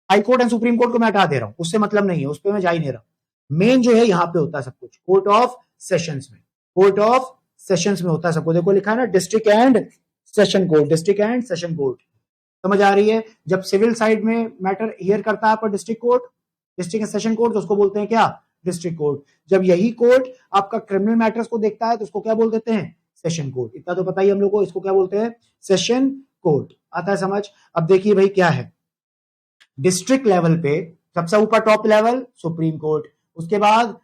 High court and supreme court को मैं हटा दे रहा हूं, उससे मतलब नहीं है, उस पर मैं जा ही नहीं रहा। मेन जो है यहाँ पे होता है सब कुछ, कोर्ट ऑफ सेशंस में, कोर्ट ऑफ सेशंस में होता है सब कुछ। देखो लिखा है ना, district and session court, district and session court. समझ आ रही है? जब सिविल साइड में मैटर हियर करता है आपका district court, district and session court, तो उसको बोलते हैं क्या? District court. जब यही कोर्ट आपका क्रिमिनल मैटर्स को देखता है, तो उसको क्या बोल देते हैं? Session court. इतना तो पता ही हम लोग को, इसको क्या बोलते हैं? Session court. आता है समझ? अब देखिए भाई क्या है, डिस्ट्रिक्ट लेवल पे सबसे ऊपर टॉप लेवल सुप्रीम कोर्ट, उसके बाद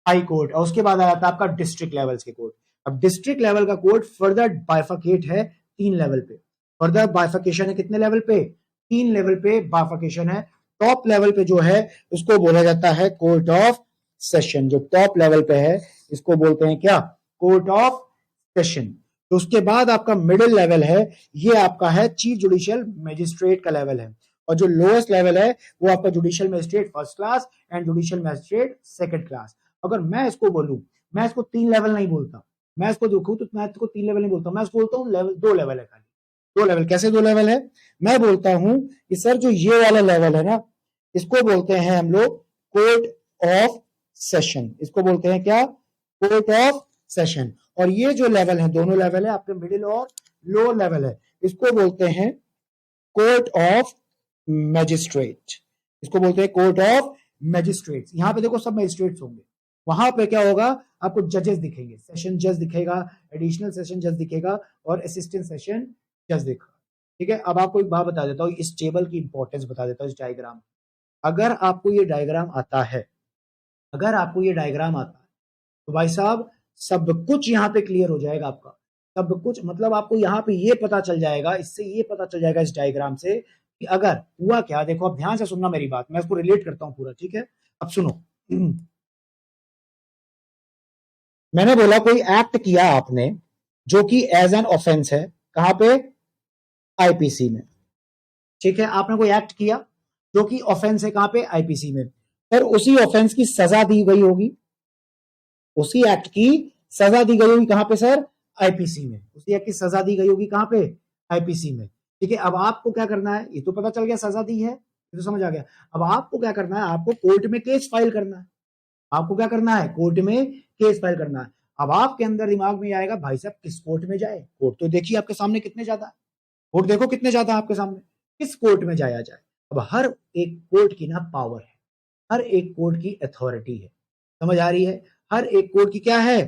हाई कोर्ट, और उसके बाद आ जाता है आपका डिस्ट्रिक्ट लेवल्स के कोर्ट। अब डिस्ट्रिक्ट लेवल का कोर्ट फर्दर बाइफर्केट है 3 लेवल पे। फर्दर बाइफर्केशन है कितने लेवल पे? 3 लेवल पे बाइफर्केशन है। टॉप लेवल पे जो है उसको बोला जाता है कोर्ट ऑफ सेशन। जो टॉप लेवल पे है इसको बोलते हैं क्या? Court of session. तो उसके बाद आपका मिडिल लेवल है, ये आपका है चीफ जुडिशियल मजिस्ट्रेट का लेवल है। और जो लोएस्ट लेवल है वो आपका judicial magistrate first class and judicial magistrate second class. अगर मैं इसको बोलूं, मैं इसको 3 लेवल नहीं बोलता, मैं इसको देखूं तो मैं इसको 3 लेवल नहीं बोलता, मैं इसको बोलता हूँ लेवल 2 लेवल है खाली। 2 लेवल। कैसे 2 लेवल है? मैं बोलता हूं कि सर जो ये वाला लेवल है ना, इसको बोलते हैं हम लोग कोर्ट ऑफ सेशन। इसको बोलते हैं क्या? Court of session. और ये जो लेवल है, दोनों लेवल है आपके, मिडिल और लोअर लेवल है, इसको बोलते हैं कोर्ट ऑफ मैजिस्ट्रेट। इसको बोलते हैं कोर्ट ऑफ मैजिस्ट्रेट्स। यहां पे देखो सब मैजिस्ट्रेट्स होंगे, वहां पे क्या होगा? आपको जजेस दिखेंगे, सेशन जज दिखेगा, एडिशनल सेशन जज दिखेगा, और असिस्टेंट सेशन जज दिखेगा, ठीक है। अब आपको एक बात बता देता हूँ, इस टेबल की इंपॉर्टेंस बता देता हूँ, इस डायग्राम। अगर आपको ये डायग्राम आता है, अगर आपको ये डायग्राम आता है, तो भाई साहब सब कुछ यहाँ पे क्लियर हो जाएगा आपका। सब कुछ मतलब आपको यहाँ पे ये पता चल जाएगा, इससे ये पता चल जाएगा इस डायग्राम से कि अगर हुआ क्या। देखो अब ध्यान से सुनना मेरी बात, मैं इसको रिलेट करता हूं पूरा, ठीक है। अब सुनो, मैंने बोला कोई एक्ट किया आपने जो कि एज एन ऑफेंस है, कहां पे? आईपीसी में, ठीक है। आपने कोई एक्ट किया जो कि ऑफेंस है, कहां पे? आईपीसी में। फिर उसी ऑफेंस की सजा दी गई होगी, उसी एक्ट की सजा दी गई होगी कहां पे सर? आईपीसी में। उसी एक्ट की सजा दी गई होगी कहां पे? आईपीसी में, ठीक है। अब आपको क्या करना है? ये तो पता चल गया सजा दी है, ये तो समझ आ गया। अब आपको क्या करना है? आपको कोर्ट में केस फाइल करना है। आपको क्या करना है? कोर्ट में केस फाइल करना है। अब आपके अंदर दिमाग में आएगा भाई साहब किस कोर्ट में जाए? कोर्ट तो देखिए आपके सामने कितने ज्यादा है, कोर्ट देखो कितने ज्यादा है आपके सामने, किस कोर्ट में जाया जाए? अब हर एक कोर्ट की ना पावर है, हर एक कोर्ट की अथॉरिटी है, समझ आ रही है? हर एक कोर्ट की क्या है?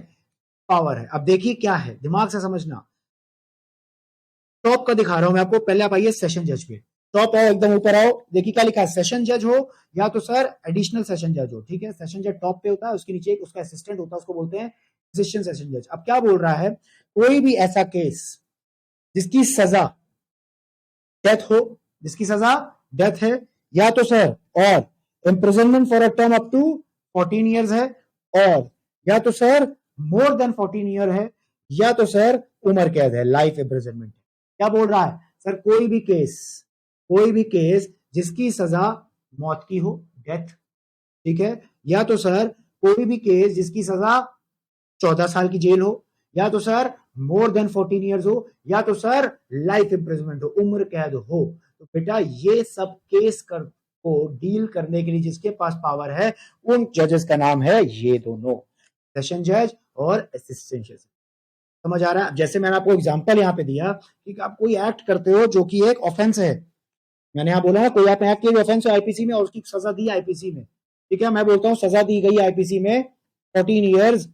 पावर है। अब देखिए क्या है, दिमाग से समझना। टॉप का दिखा रहा हूं मैं आपको, पहले आप आइए सेशन जज पे। टॉप आओ, एकदम ऊपर आओ, देखिए क्या लिखा है? सेशन जज हो या तो सर एडिशनल सेशन जज हो, ठीक है। सेशन जज टॉप पे होता है, उसके नीचे एक उसका असिस्टेंट होता है, उसको बोलते हैं असिस्टेंट सेशन जज। अब क्या बोल रहा है? कोई भी ऐसा केस जिसकी सजा डेथ हो, जिसकी सजा डेथ है, या तो sir or imprisonment for a term up to 14 years है, और या तो सर मोर देन 14 ईयर है, या तो सर उम्र कैद है, लाइफ इम्प्रिजनमेंट। क्या बोल रहा है सर? कोई भी केस, कोई भी केस जिसकी सजा मौत की हो, डेथ, ठीक है, या तो सर कोई भी केस जिसकी सजा 14 साल की जेल हो, या तो सर मोर देन 14 ईयर्स हो, या तो सर लाइफ इम्प्रिजमेंट हो, उम्र कैद हो। तो बेटा ये सब केस को डील करने के लिए जिसके पास पावर है, उन जजेस का नाम है ये दोनों, सेशन जज और असिस्टेंट जज। समझ आ रहा है? जैसे मैंने आपको एग्जांपल यहाँ पे दिया कि आप कोई एक्ट करते हो जो कि एक ऑफेंस है, मैंने यहाँ बोला ना कोई आप एक्ट किया ऑफेंस है आईपीसी में, और उसकी सजा दी आईपीसी में, ठीक है। मैं बोलता हूँ सजा दी गई आईपीसी में 14 ईयर्स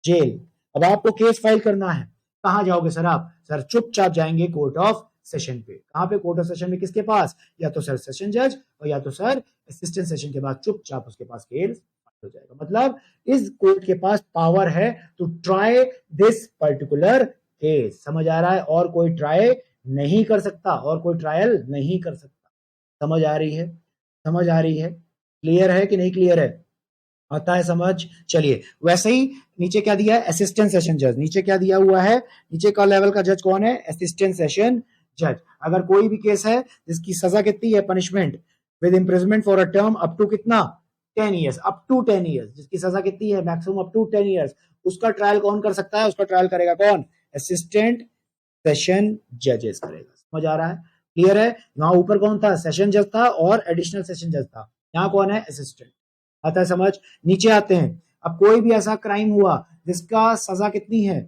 जेल। अब आपको केस फाइल करना है, कहां जाओगे सर आप? सर चुपचाप जाएंगे कोर्ट ऑफ सेशन पे। कहां पे? कोर्ट ऑफ सेशन में। किसके पास? या तो सर सेशन जज और या तो सर असिस्टेंट सेशन के बाद चुपचाप उसके पास केस हो जाएगा। मतलब इस कोर्ट के पास पावर है to try this particular case. समझ आ रहा है? और कोई ट्राई नहीं कर सकता, और कोई ट्रायल नहीं कर सकता। समझ आ रही है? समझ आ रही है? क्लियर है कि नहीं क्लियर है? आता है समझ? चलिए, वैसे ही नीचे क्या दिया है? असिस्टेंट सेशन जज। नीचे क्या दिया हुआ है? नीचे का लेवल का जज कौन है? असिस्टेंट सेशन जज। अगर कोई भी केस है जिसकी सजा कितनी है? Punishment with imprisonment for a term up to कितना? 10 ईयर्स। अप टू 10 ईयर्स, जिसकी सजा कितनी है? Maximum up to 10 years. उसका ट्रायल कौन कर सकता है? उसका ट्रायल करेगा कौन? असिस्टेंट सेशन जजेस करेगा। समझ आ रहा है? क्लियर है? यहां ऊपर कौन था? सेशन जज था और एडिशनल सेशन जज था। यहां कौन है? असिस्टेंट। आता है समझ? नीचे आते हैं। अब कोई भी ऐसा क्राइम हुआ जिसका सजा कितनी है?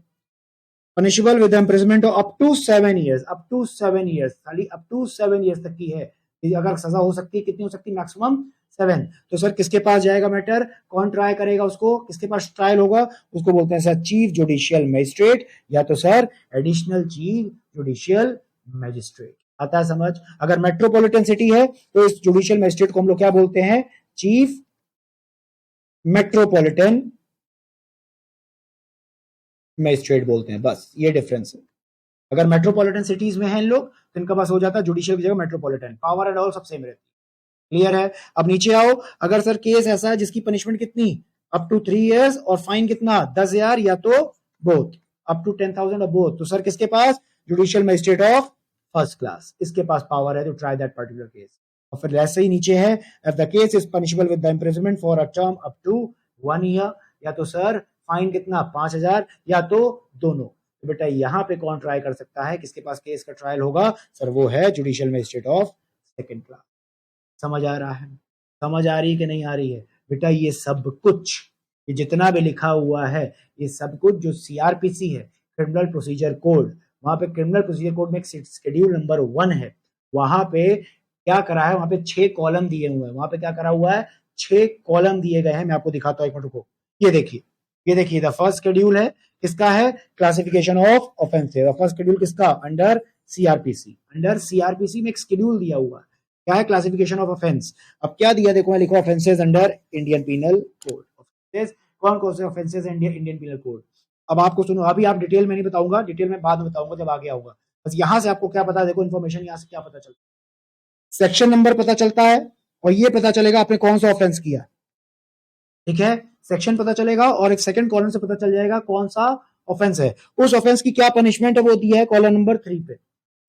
Punishable with imprisonment up to 7 years. Up to 7 years, खाली अप टू 7 ईयर्स तक की है। अगर सजा हो सकती है, कितनी हो सकती है? मैक्सिमम 7। तो सर किसके पास जाएगा मैटर? कौन ट्राई करेगा उसको? किसके पास ट्रायल होगा? उसको बोलते हैं सर चीफ जुडिशियल मजिस्ट्रेट या तो sir additional chief judicial magistrate. आता है समझ? अगर मेट्रोपॉलिटन सिटी है तो इस जुडिशियल मजिस्ट्रेट को हम लोग क्या बोलते हैं? चीफ मेट्रोपॉलिटन मजिस्ट्रेट बोलते हैं। बस ये डिफरेंस है। अगर मेट्रोपॉलिटन सिटीज में हैं लोग तो इनका पास हो जाता है जुडिशियल की जगह मेट्रोपॉलिटन। पावर एंड ऑल सब सेम रहती है। क्लियर है? अब नीचे आओ। अगर सर केस ऐसा है जिसकी पनिशमेंट कितनी? अप टू 3 ईयर्स और फाइन कितना? 10,000 या तो बोथ। अप टू 10,000 और बोथ। तो सर किसके पास? Judicial magistrate of first class. इसके पास पावर है to try that particular case. और फिर ऐसे ही नीचे है, if the case is punishable with the imprisonment for a term up to 1 year या तो सर फाइन कितना? 5,000 या तो दोनों। तो बेटा यहां पे कौन ट्राई कर सकता है? किसके पास केस का ट्रायल होगा? सर वो है judicial magistrate of second class. समझ आ रहा है? समझ आ रही है कि नहीं आ रही है? बेटा ये सब कुछ, ये जितना भी लिखा हुआ है, ये सब कुछ जो सीआरपीसी है, क्रिमिनल प्रोसीजर कोड, वहां पे क्रिमिनल प्रोसीजर कोड में एक शेड्यूल नंबर 1 है। वहां पे क्या करा है? वहां पे 6 कॉलम दिए हुए हैं। वहां पे क्या करा हुआ है? 6 कॉलम दिए गए हैं। मैं आपको दिखाता हूं, एक मिनट को। ये देखिए, ये देखिए, द फर्स्ट शेड्यूल है। किसका है? Classification of offences. First schedule किसका? Under CrPC. अंडर सीआरपीसी में एक शेड्यूल दिया हुआ है। क्या है? Classification of offence. अब क्या दिया? देखो मैं लिखो offences under Indian penal code. Offences कौन कौन से ऑफेंसेस इंडियन पीनल कोड? अब आपको सुनो, अभी आप डिटेल में नहीं बताऊंगा, डिटेल में बाद में बताऊंगा जब आगे आऊंगा। बस यहां से आपको क्या पता है? देखो इन्फॉर्मेशन यहां से क्या पता चलता है? सेक्शन नंबर पता चलता है और ये पता चलेगा आपने कौन सा ऑफेंस किया। ठीक है? सेक्शन पता चलेगा और एक सेकंड कॉलम से पता चल जाएगा कौन सा ऑफेंस है। उस ऑफेंस की क्या पनिशमेंट है वो दी है कॉलम नंबर 3 पे।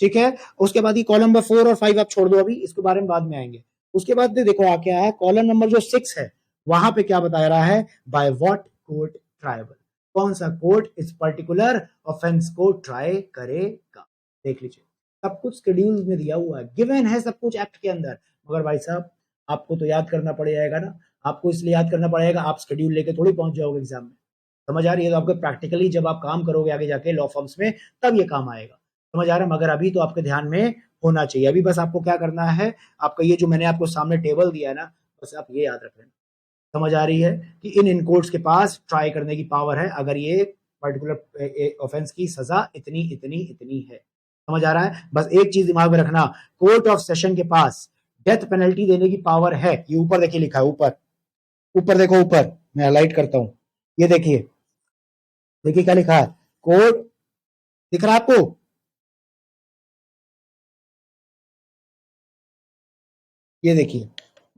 ठीक है? उसके बाद ये कॉलम नंबर 4 और 5 आप छोड़ दो, अभी इसके बारे में बाद में आएंगे। उसके बाद देखो आ क्या है, कॉलम नंबर जो 6 है वहां पे क्या बताया रहा है? By what court tribal. कौन सा कोर्ट इस पर्टिकुलर ऑफेंस को ट्राई करेगा? देख लीजिए, सब कुछ शेड्यूल में दिया हुआ है, गिवन है सब कुछ एक्ट के अंदर। मगर भाई साहब आपको तो याद करना पड़ेगा ना। आपको इसलिए याद करना पड़ेगा, आप शेड्यूल लेके थोड़ी पहुंच जाओगे एग्जाम में। समझ आ रही है? तो आपको प्रैक्टिकली जब आप काम करोगे आगे जाके लॉ फॉर्म्स में, तब ये काम आएगा। समझ आ रहा है? मगर अभी तो आपके ध्यान में होना चाहिए। अभी बस आपको क्या करना है? आपका ये जो मैंने आपको सामने टेबल दिया है ना, बस आप ये याद रख लेना। समझ आ रही है कि इन कोर्ट्स के पास ट्राई करने की पावर है अगर ये पर्टिकुलर ऑफेंस की सजा इतनी इतनी इतनी है। समझ आ रहा है? बस एक चीज दिमाग में रखना, कोर्ट ऑफ सेशन के पास डेथ पेनल्टी देने की पावर है। ये ऊपर देखिए लिखा है, ऊपर ऊपर देखो, ऊपर मैं हाईलाइट करता हूं। ये देखिए, देखिए क्या लिखा है? कोर्ट दिख रहा है आपको? ये देखिए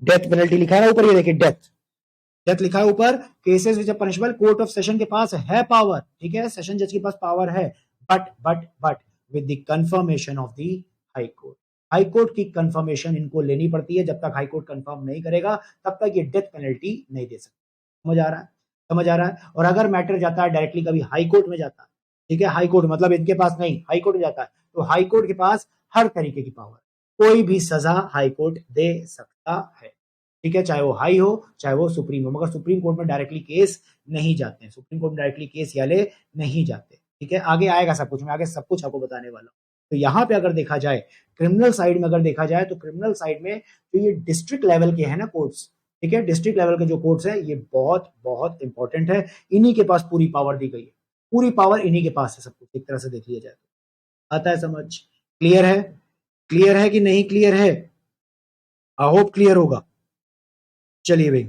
डेथ पेनल्टी लिखा है ना ऊपर। ये देखिए डेथ, डेथ लिखा है ऊपर। Cases which are punishable, court of session के पास है पावर। ठीक है? सेशन जज के पास पावर है, but with the confirmation of the high court. High court की कंफर्मेशन इनको लेनी पड़ती है। जब तक हाई कोर्ट कंफर्म नहीं करेगा तब तक ये डेथ पेनल्टी नहीं दे सकता। समझ आ रहा है? समझ आ रहा है? और अगर मैटर जाता है डायरेक्टली कभी हाई कोर्ट में जाता है, ठीक है, हाई कोर्ट मतलब इनके पास नहीं, हाई कोर्ट में जाता है, तो हाई कोर्ट के पास हर तरीके की पावर, कोई भी सजा हाई कोर्ट दे सकता है। ठीक है? चाहे वो हाई हो चाहे वो सुप्रीम हो। मगर सुप्रीम कोर्ट में डायरेक्टली केस नहीं जाते हैं। सुप्रीम कोर्ट में डायरेक्टली केस याले नहीं जाते। ठीक है? आगे आएगा सब कुछ, मैं आगे सब कुछ आपको बताने वाला हूँ। तो यहाँ पे अगर देखा जाए, क्रिमिनल साइड में अगर देखा जाए, तो क्रिमिनल साइड में जो ये डिस्ट्रिक्ट लेवल के हैं ना कोर्ट्स, ठीक है, डिस्ट्रिक्ट लेवल के जो कोर्ट्स हैं ये बहुत बहुत इंपॉर्टेंट है। इन्हीं के पास पूरी पावर दी गई है। पूरी पावर इन्हीं के पास है सब कुछ, एक तरह से देख लिया जाए तो। आता है समझ? क्लियर है? क्लियर है कि नहीं क्लियर है? आई होप क्लियर होगा। चलिए भाई,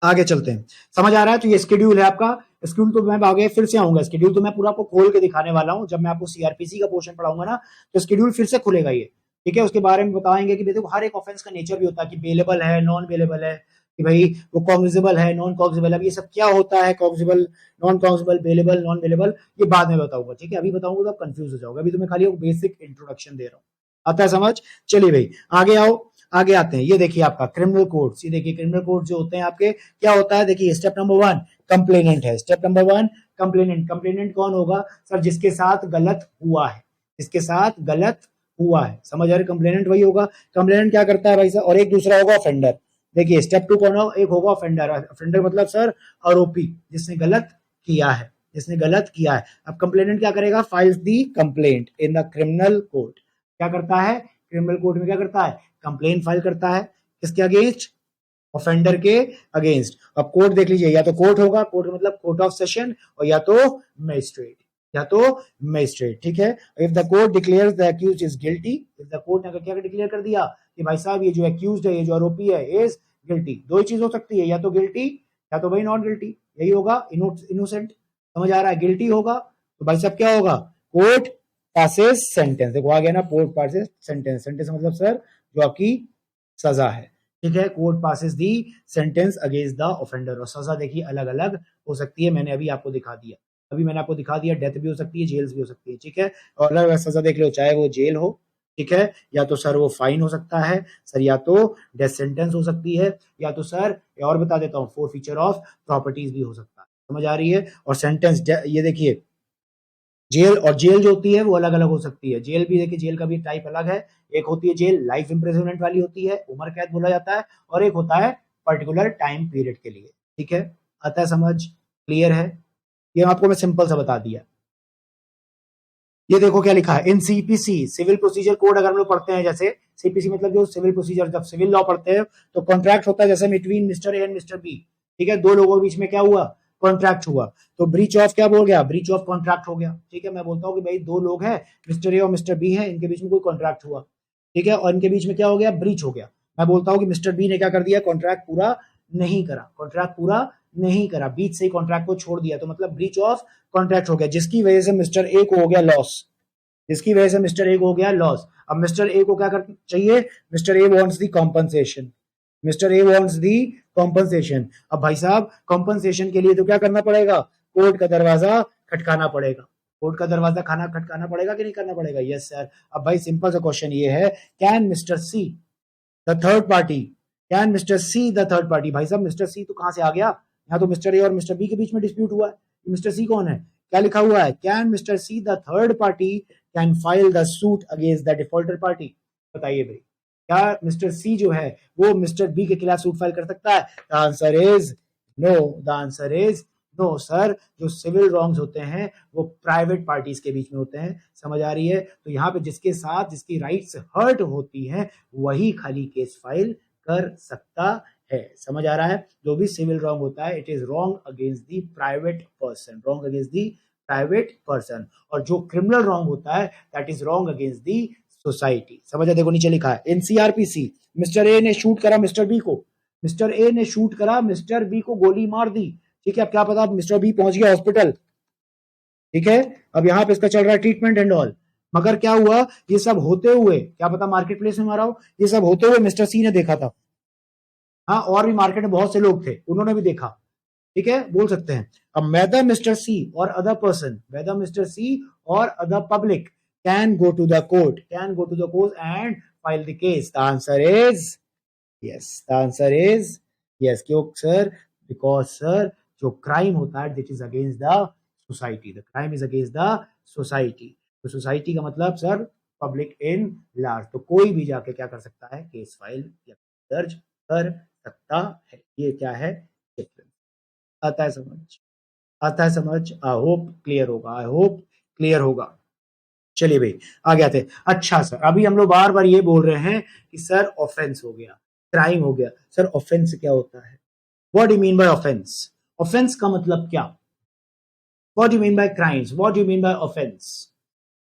आगे चलते हैं। समझ आ रहा है? तो ये स्केड्यूल है आपका। स्केड्यूल तो मैं आगे फिर से आऊंगा, स्केड्यूल तो मैं पूरा आपको खोल के दिखाने वाला हूं। जब मैं आपको सीआरपीसी का पोर्शन पढ़ाऊंगा ना, तो स्केड्यूल फिर से खुलेगा ये। ठीक है, उसके बारे में बताएंगे कि देखो हर एक ऑफेंस का नेचर भी होता है कि बेलेबल है, नॉन बेलेबल है, कि भाई वो कॉग्निजेबल है, नॉन कॉग्निजेबल है। ये सब क्या होता है, cognizable, non cognizable, bailable, non bailable, ये बाद में बताऊंगा। ठीक है, अभी बताऊंगा तो आप कंफ्यूज हो जाओगे। अभी तो मैं खाली बेसिक इंट्रोडक्शन दे रहा हूँ। आता है समझ? चलिए भाई, आगे आओ। आगे आते हैं। ये देखिए आपका क्रिमिनल कोड्स। ये देखिए क्रिमिनल कोड जो होते हैं आपके, क्या होता है? देखिए स्टेप नंबर 1 कंप्लेनेंट है। Step number 1 complainant. कंप्लेनेंट कौन होगा सर? जिसके साथ गलत हुआ है, जिसके साथ गलत हुआ है। समझ आ रही? कंप्लेनेंट वही होगा। कंप्लेनेंट क्या करता है भाई साहब? और एक दूसरा होगा ऑफेंडर। देखिए स्टेप 2 कौन होगा? एक होगा ऑफेंडर। ऑफेंडर मतलब सर आरोपी, जिसने गलत किया है, जिसने गलत किया है। अब कंप्लेनेंट क्या करेगा? Files the complaint in the criminal court. क्या करता है? क्रिमिनल कोर्ट में क्या करता है? कंप्लेन फाइल करता है। किसके अगेंस्ट? ऑफेंडर के अगेंस्ट। अब कोर्ट देख लीजिए, या तो कोर्ट होगा, कोर्ट मतलब कोर्ट ऑफ सेशन, और या तो मजिस्ट्रेट, या तो मजिस्ट्रेट। ठीक है, if the court declares the accused is guilty, if the court ने अगर क्या डिक्लेयर कर दिया कि भाई साहब ये जो अक्यूज्ड है, ये जो आरोपी है, इज गिल्टी। दो ही चीज हो सकती है, या तो गिल्टी या तो भाई नॉट गिल्टी। यही होगा, इनोसेंट। समझ आ रहा है? गिल्टी होगा तो भाई साहब क्या होगा? Court passes sentence. देखो आ गया ना, कोर्ट पासेस सेंटेंस। सेंटेंस मतलब सर जो आपकी सजा है। ठीक है, court passes the sentence against the offender. और सजा देखिए अलग अलग हो सकती है, मैंने अभी आपको दिखा दिया। अभी मैंने आपको दिखा दिया, डेथ भी हो सकती है, जेल भी हो सकती है। ठीक है, और अलग अलग सजा देख लो, चाहे वो जेल हो, ठीक है, या तो सर वो फाइन हो सकता है सर, या तो डेथ सेंटेंस हो सकती है, या तो सर और बता देता हूँ, फोर फीचर ऑफ प्रॉपर्टीज भी हो सकता है। समझ आ रही है? और सेंटेंस ये देखिए, जेल और जेल जो होती है वो अलग अलग हो सकती है। जेल भी देखिए, जेल का भी टाइप अलग है। एक होती है जेल लाइफ इम्प्रिजनमेंट वाली होती है, उम्र कैद बोला जाता है, और एक होता है पर्टिकुलर टाइम पीरियड के लिए। ठीक है, आता है समझ? क्लियर है? ये आपको मैं सिंपल सा बता दिया। ये देखो क्या लिखा है, in CPC civil procedure code. अगर हम लोग पढ़ते हैं, जैसे सीपीसी मतलब जो सिविल प्रोसीजर, जब सिविल लॉ पढ़ते हैं तो कॉन्ट्रैक्ट होता है जैसे between mister A and mister B. ठीक है, दो लोगों के बीच में क्या हुआ? कॉन्ट्रैक्ट हुआ। तो ब्रीच ऑफ क्या बोल गया? ब्रीच ऑफ कॉन्ट्रैक्ट हो गया। ठीक है, मैं बोलता हूँ कि भाई दो लोग हैं, मिस्टर ए और मिस्टर बी है, इनके बीच में कोई कॉन्ट्रैक्ट हुआ। ठीक है, और इनके बीच में क्या हो गया? ब्रीच हो गया। मैं बोलता हूँ कि मिस्टर बी ने क्या कर दिया? कॉन्ट्रैक्ट पूरा नहीं करा, कॉन्ट्रैक्ट पूरा नहीं करा, बीच से ही कॉन्ट्रैक्ट को छोड़ दिया, तो मतलब ब्रीच ऑफ कॉन्ट्रैक्ट हो गया, जिसकी वजह से मिस्टर ए को हो गया लॉस, जिसकी वजह से मिस्टर ए को हो गया लॉस। अब मिस्टर ए को क्या कर चाहिए? Mister A wants the compensation. Mister A wants the compensation. अब भाई साहब कॉम्पनसेशन के लिए तो क्या करना पड़ेगा? कोर्ट का दरवाजा खटकाना पड़ेगा। कोर्ट का दरवाजा खाना खटकाना पड़ेगा कि नहीं करना पड़ेगा? Yes sir. अब भाई सिंपल सा क्वेश्चन ये है, can mister see the third party, can mister see the third party. भाई साहब मिस्टर सी तो कहां से आ गया? यहाँ तो मिस्टर ए और मिस्टर बी के बीच में डिस्प्यूट हुआ है। मिस्टर सी कौन है? क्या लिखा हुआ है? Can mister see the third party can file the suit against the defaulter party. बताइए भाई, क्या मिस्टर सी जो है वो मिस्टर बी के खिलाफ सूट फाइल कर सकता है? The answer is no. The answer is no sir. जो सिविल रॉन्ग्स होते हैं वो प्राइवेट पार्टीज के बीच में होते हैं। समझ आ रही है? तो यहाँ पे जिसके साथ जिसकी राइट्स हर्ट होती है वही खाली केस फाइल कर सकता है। समझ आ रहा है? जो भी सिविल रॉन्ग होता है, it is wrong against the private person, wrong against the private person. और जो क्रिमिनल रॉन्ग होता है, that is wrong against the society. समझ आ? देखो नीचे लिखा है, एनसीआरपीसी, मिस्टर ए ने शूट करा मिस्टर बी को, मिस्टर ए ने शूट करा मिस्टर बी को, गोली मार दी। ठीक है, अब क्या पता मिस्टर बी पहुंच गया हॉस्पिटल। ठीक है, अब यहाँ पे इसका चल रहा है ट्रीटमेंट एंड ऑल। मगर क्या हुआ? ये सब होते हुए, क्या पता मार्केट प्लेस में मारा हो, ये सब होते हुए मिस्टर सी ने देखा था। हाँ, और भी मार्केट में बहुत से लोग थे, उन्होंने भी देखा। ठीक है, बोल सकते हैं। अब weather mister C or other person, whether mister C or other public can go to the court, can go to the court and file the case. The answer is yes. The answer is yes. क्यों सर? बिकॉज सर जो क्राइम होता है, that is against the society, the crime is against the society. तो सोसाइटी का मतलब सर पब्लिक इन लार्ज। तो कोई भी जाके क्या कर सकता है? केस फाइल या दर्ज कर सकता है। ये क्या है? आता है समझ? आता है समझ? आई होप क्लियर होगा, आई होप क्लियर होगा। चलिए भाई आगे आते हैं। अच्छा सर, अभी हम लोग बार बार ये बोल रहे हैं कि सर ऑफेंस हो गया, क्राइम हो गया। सर ऑफेंस क्या होता है? What do you mean by offence? Offence का मतलब क्या? What do you mean by crimes? What do you mean by offence?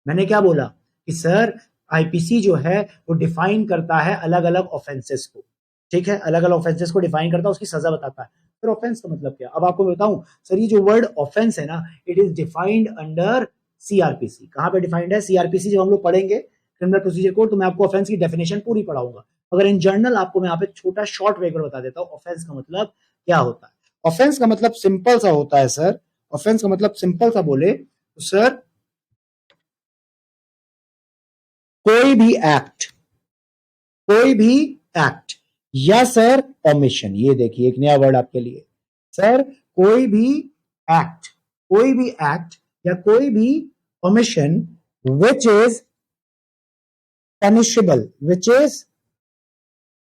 मैंने क्या बोला कि सर आईपीसी जो है वो डिफाइन करता है अलग अलग ऑफेंसेस को, ठीक है, अलग अलग ऑफेंसेस को डिफाइन करता है, उसकी सजा बताता है। फिर ऑफेंस का मतलब क्या? अब आपको बताऊं सर, ये जो वर्ड ऑफेंस है ना, it is defined under CrPC. कहां पे डिफाइंड है? सीआरपीसी जब हम लोग पढ़ेंगे क्रिमिनल प्रोसीजर कोड, तो मैं आपको ऑफेंस की डेफिनेशन पूरी पढ़ाऊंगा। अगर इन जर्नल आपको मैं यहाँ पे छोटा शॉर्ट वे बता देता हूँ ऑफेंस का मतलब क्या होता है। ऑफेंस का मतलब सिंपल सा होता है सर, ऑफेंस का मतलब सिंपल सा बोले तो सर कोई भी एक्ट, कोई भी एक्ट या सर ओमिशन, ये देखिए एक नया वर्ड आपके लिए सर, कोई भी एक्ट, कोई भी एक्ट या कोई भी omission which is punishable, which is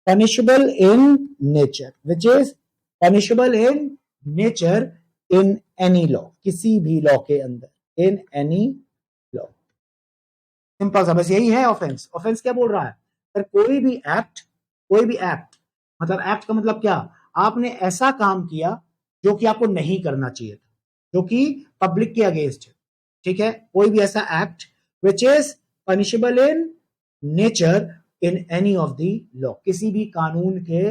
punishable in nature, which is punishable in nature in any law, किसी भी लॉ के अंदर, in any law। सिंपल सा बस यही है ऑफेंस। ऑफेंस क्या बोल रहा है सर? कोई भी एक्ट, कोई भी एक्ट, मतलब एक्ट का मतलब क्या? आपने ऐसा काम किया जो कि आपको नहीं करना चाहिए था, जो कि पब्लिक के अगेंस्ट है, ठीक है, कोई भी ऐसा act which is punishable in nature in any of the law, किसी भी कानून के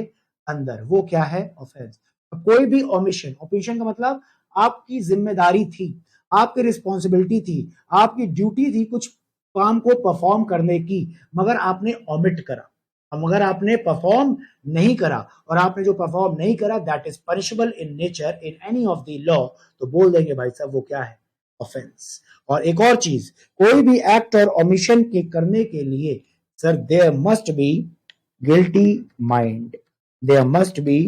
अंदर, वो क्या है? ऑफेंस। कोई भी ओमिशन, ओमिशन का मतलब आपकी जिम्मेदारी थी, आपकी रिस्पॉन्सिबिलिटी थी, आपकी ड्यूटी थी कुछ काम को परफॉर्म करने की, मगर आपने ओमिट करा, मगर आपने परफॉर्म नहीं करा, और आपने जो परफॉर्म नहीं करा that is punishable in nature in any of the law, तो बोल देंगे भाई साहब वो क्या है? ऑफेंस। और एक और चीज, कोई भी एक्ट और ओमिशन के करने के लिए sir there must be guilty mind, there must be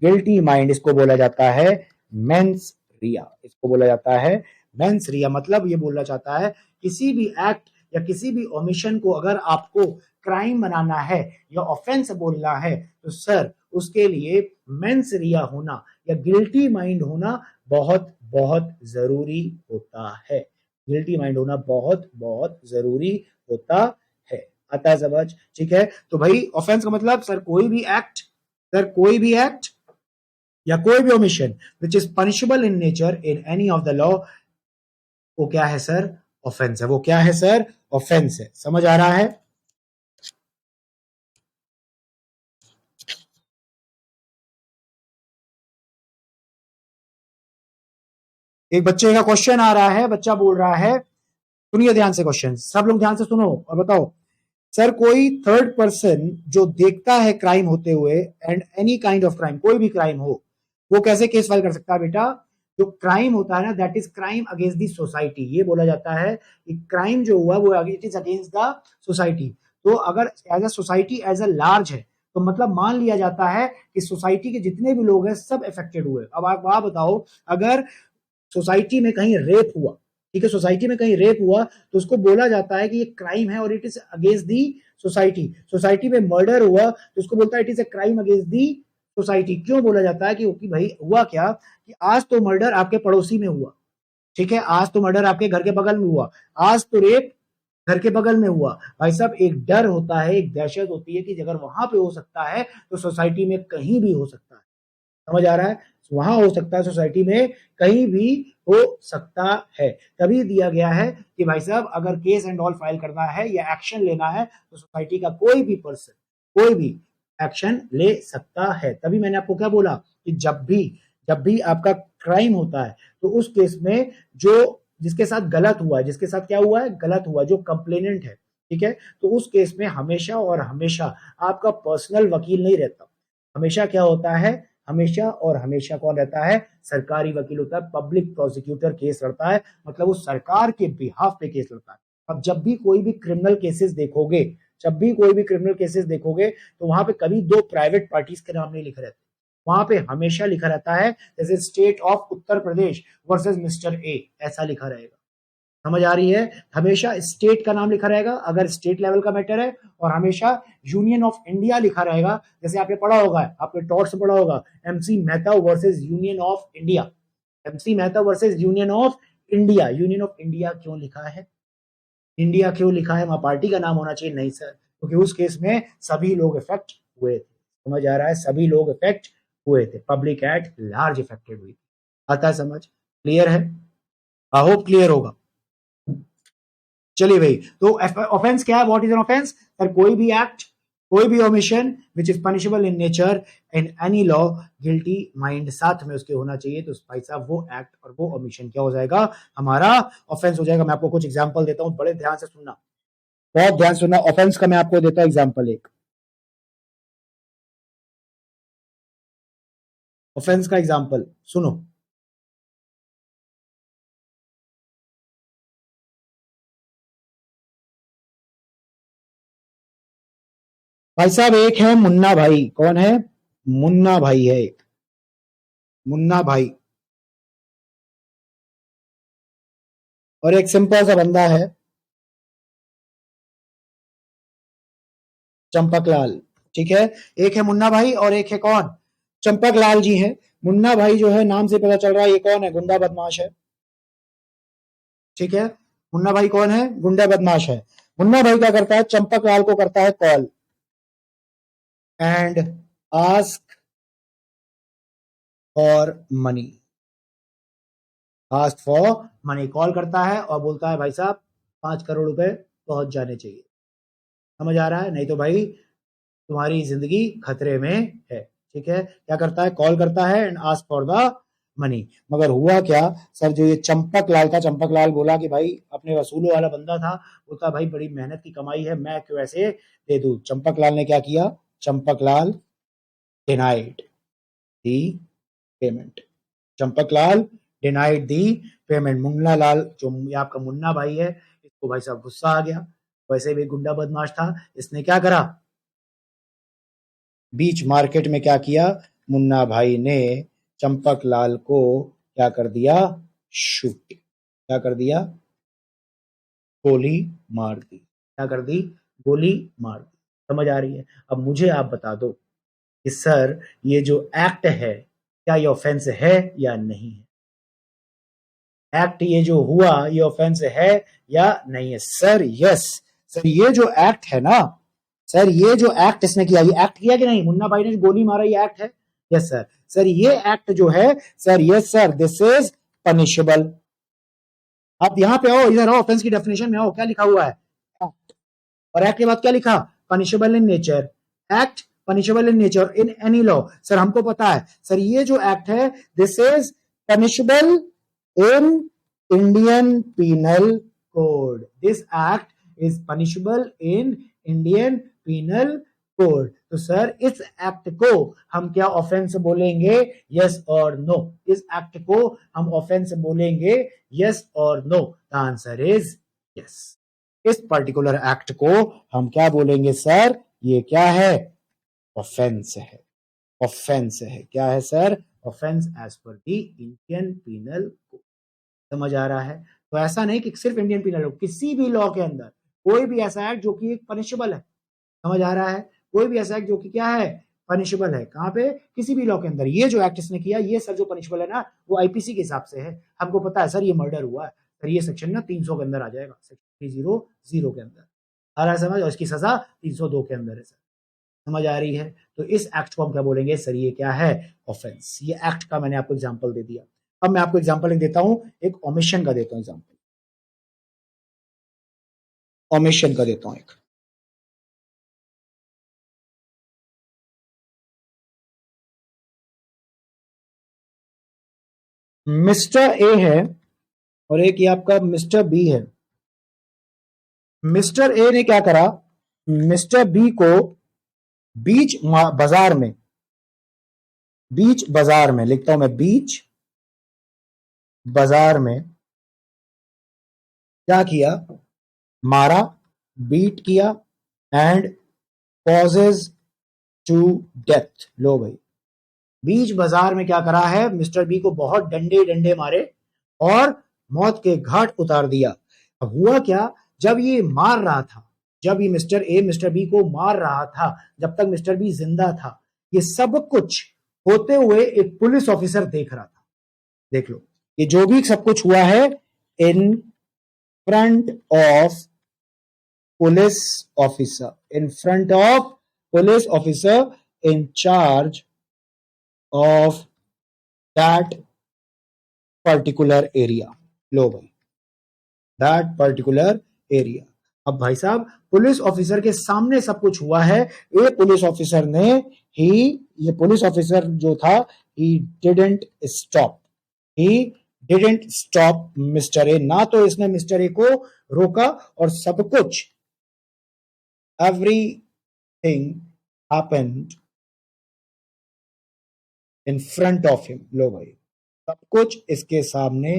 guilty mind, इसको बोला जाता है मेंस रिया, इसको बोला जाता है मेंस रिया। मतलब ये बोलना चाहता है किसी भी एक्ट या किसी भी ओमिशन को अगर आपको क्राइम बनाना है या ऑफेंस बोलना है, तो सर उसके लिए मेंस रिया होना या गिल्टी माइंड होना बहुत बहुत जरूरी होता है। गिल्टी माइंड होना बहुत बहुत जरूरी होता है। आता है समझ? ठीक है, तो भाई ऑफेंस का मतलब सर कोई भी एक्ट, सर कोई भी एक्ट या कोई भी omission which is punishable in nature in any of the law, वो क्या है सर? ऑफेंस है। वो क्या है सर? ऑफेंस है। समझ आ रहा है? एक बच्चे का क्वेश्चन आ रहा है, बच्चा बोल रहा है, सुनिए ध्यान से क्वेश्चन, सब लोग ध्यान से सुनो और बताओ। सर कोई थर्ड पर्सन जो देखता है क्राइम होते हुए, and any kind of crime, कोई भी क्राइम हो, वो कैसे केस फाइल कर सकता है बेटा? जो क्राइम होता है ना, that is crime against the society. ये बोला जाता है कि क्राइम जो हुआ वो it is against the society. तो अगर as a society as a large है, तो मतलब मान लिया जाता है कि सोसाइटी के जितने भी लोग हैं सब इफेक्टेड हुए। अब आप बताओ, अगर सोसाइटी में कहीं रेप हुआ, ठीक है, सोसाइटी में कहीं रेप हुआ, तो उसको बोला जाता है कि ये क्राइम है और it is against the society. Society में मर्डर हुआ तो उसको बोलता है it is a crime against the society. क्यों बोला जाता है? कि भाई हुआ क्या कि आज तो मर्डर आपके पड़ोसी में हुआ, ठीक है, आज तो मर्डर आपके घर के बगल में हुआ, आज तो रेप घर के बगल में हुआ। भाई साहब एक डर होता है, एक दहशत होती है कि अगर वहां पे हो सकता है तो सोसाइटी में कहीं भी हो सकता है। समझ आ रहा है? वहां हो सकता है, सोसाइटी में कहीं भी हो सकता है। तभी दिया गया है कि भाई साहब अगर केस एंड ऑल फाइल करना है या एक्शन लेना है, तो सोसाइटी का कोई भी पर्सन, कोई भी एक्शन ले सकता है। तभी मैंने आपको क्या बोला कि जब भी आपका क्राइम होता है, तो उस केस में जो जिसके साथ गलत हुआ है, जिसके साथ क्या हुआ है? गलत हुआ, जो कंप्लेनेंट है, ठीक है, तो उस केस में हमेशा और हमेशा आपका पर्सनल वकील नहीं रहता। हमेशा क्या होता है? हमेशा और हमेशा कौन रहता है? सरकारी वकील होता है, पब्लिक प्रोसिक्यूटर केस लड़ता है, मतलब वो सरकार के बिहाफ पे केस लड़ता है। अब जब भी कोई भी क्रिमिनल केसेस देखोगे, जब भी कोई भी क्रिमिनल केसेस देखोगे, तो वहां पे कभी दो प्राइवेट पार्टीज के नाम नहीं लिखे रहते, वहां पे हमेशा लिखा रहता है जैसे state of Uttar Pradesh versus mister A, ऐसा लिखा रहेगा। समझ आ रही है? हमेशा स्टेट का नाम लिखा रहेगा अगर स्टेट लेवल का मैटर है, और हमेशा यूनियन ऑफ इंडिया लिखा रहेगा। जैसे आपने पढ़ा होगा, आपने टॉर्च से पढ़ा होगा, MC Mehta versus union of India, MC Mehta versus union of India. Union of India क्यों लिखा है? इंडिया क्यों लिखा है? वहां पार्टी का नाम होना चाहिए? नहीं सर, क्योंकि उस केस में सभी लोग इफेक्ट हुए थे। समझ आ रहा है? सभी लोग इफेक्ट हुए थे, पब्लिक एट लार्ज इफेक्टेड हुई। आता है समझ? क्लियर है? आई होप क्लियर होगा। चलिए भाई, तो ऑफेंस क्या है? What is an offence? Sir कोई भी एक्ट, कोई भी omission which is punishable in nature in any law, guilty mind साथ में उसके होना चाहिए। तो भाई साहब वो एक्ट और वो ओमिशन क्या हो जाएगा? हमारा ऑफेंस हो जाएगा। मैं आपको कुछ एग्जांपल देता हूं, बड़े ध्यान से सुनना, बहुत ध्यान सुनना। ऑफेंस का मैं आपको देता हूं एग्जांपल एक। ऑफेंस का एग्जांपल सुनो। भाई साहब एक है मुन्ना भाई। कौन है? मुन्ना भाई है एक, मुन्ना भाई। और एक सिंपल सा बंदा है, चंपक लाल। ठीक है, एक है मुन्ना भाई और एक है कौन? चंपक लाल जी हैं। मुन्ना भाई जो है, नाम से पता चल रहा है ये कौन है? गुंडा बदमाश है। ठीक है, मुन्ना भाई कौन है? गुंडा बदमाश है। मुन्ना भाई क्या करता है? चंपक लाल को करता है call and ask for money. Ask for money, call करता है और बोलता है भाई साहब 5 करोड़ रुपए पहुंच जाने चाहिए। समझ आ रहा है? नहीं तो भाई तुम्हारी जिंदगी खतरे में है। ठीक है, क्या करता है? कॉल करता है and ask for the money. मगर हुआ क्या सर? जो ये चंपक लाल था, चंपक लाल बोला कि भाई, अपने वसूलों वाला बंदा था, बोलता भाई बड़ी मेहनत की कमाई है, मैं क्यों ऐसे दे दूं? चंपक लाल ने क्या किया? चंपक लाल डिनाइड दी पेमेंट। चंपक लाल डिनाइड दी पेमेंट। मुन्ना लाल जो ये आपका मुन्ना भाई है, इसको भाई साहब गुस्सा आ गया। वैसे भी गुंडा बदमाश था, इसने क्या करा? बीच मार्केट में क्या किया? मुन्ना भाई ने चंपक लाल को क्या कर दिया? शूट। क्या कर दिया? गोली मार दी। क्या कर दी? गोली मार दी। समझ आ रही है? अब मुझे आप बता दो कि सर ये जो एक्ट है, क्या ये ऑफेंस है या नहीं है? एक्ट ये जो हुआ, ये ऑफेंस है या नहीं है? Sir yes. सर ये जो एक्ट है ना, सर ये जो एक्ट इसने किया, ये एक्ट किया कि नहीं? मुन्ना भाई ने गोली मारा, ये एक्ट है। Yes sir. सर ये एक्ट जो है sir, yes sir, this is punishable. आप यहां पे आओ, इधर आओ, ऑफेंस की डेफिनेशन में आओ, क्या लिखा हुआ है? एक्ट। और एक्ट के बाद क्या लिखा? Punishable in nature. Act punishable in nature in any law. Sir हमको पता है सर, ये जो एक्ट है this is punishable in Indian penal code. This act is punishable in Indian penal code. तो सर इस एक्ट को हम क्या ऑफेंस बोलेंगे? Yes or no. इस एक्ट को हम ऑफेंस बोलेंगे yes or no? The answer is yes. इस पर्टिकुलर एक्ट को हम क्या बोलेंगे सर? ये क्या है? ऑफेंस है। ऑफेंस है। क्या है sir? Offence as per the Indian penal code. समझ आ रहा है? तो ऐसा नहीं कि सिर्फ इंडियन पीनल कोड, किसी भी लॉ के अंदर कोई भी ऐसा एक्ट जो कि पनिशेबल है। समझ आ रहा है? कोई भी ऐसा एक्ट जो कि क्या है? पनिशेबल है। कहां पे? किसी भी लॉ के अंदर। ये जो एक्ट इसने किया, ये सर जो पनिशेबल है ना, वो आईपीसी के हिसाब से है। हमको पता है सर ये मर्डर हुआ है, सर ये सेक्शन ना 300 के अंदर आ जाएगा, सेक्शन 300 के अंदर आ रहा है समझ। और इसकी सजा 302 के अंदर है सर। समझ आ रही है? तो इस एक्ट को हम क्या बोलेंगे सर? ये क्या है? ऑफेंस। ये एक्ट का मैंने आपको एग्जाम्पल दे दिया। अब मैं आपको एग्जाम्पल देता हूं, एक ओमिशन का देता हूं एग्जाम्पल। ओमिशन का देता हूं एक। मिस्टर ए है और एक ये आपका मिस्टर बी है। मिस्टर ए ने क्या करा? मिस्टर बी को बीच बाजार में, बीच बाजार में लिखता हूं मैं, बीच बाजार में क्या किया? मारा, बीट किया एंड कॉजेज टू डेथ। लो भाई, बीच बाजार में क्या करा है? मिस्टर बी को बहुत डंडे डंडे मारे और मौत के घाट उतार दिया। अब हुआ क्या? जब ये मार रहा था, जब ये मिस्टर ए मिस्टर बी को मार रहा था, जब तक मिस्टर बी जिंदा था, ये सब कुछ होते हुए एक पुलिस ऑफिसर देख रहा था। देख लो, ये जो भी सब कुछ हुआ है in front of police officer, in front of police officer, in charge of that particular area. लो भाई, that particular area. अब भाई साहब पुलिस ऑफिसर के सामने सब कुछ हुआ है. ये पुलिस ऑफिसर ने ये पुलिस ऑफिसर जो था, he didn't stop mister A. ना तो इसने मिस्टर ए को रोका और सब कुछ everything happened in front of him. लो भाई, सब कुछ इसके सामने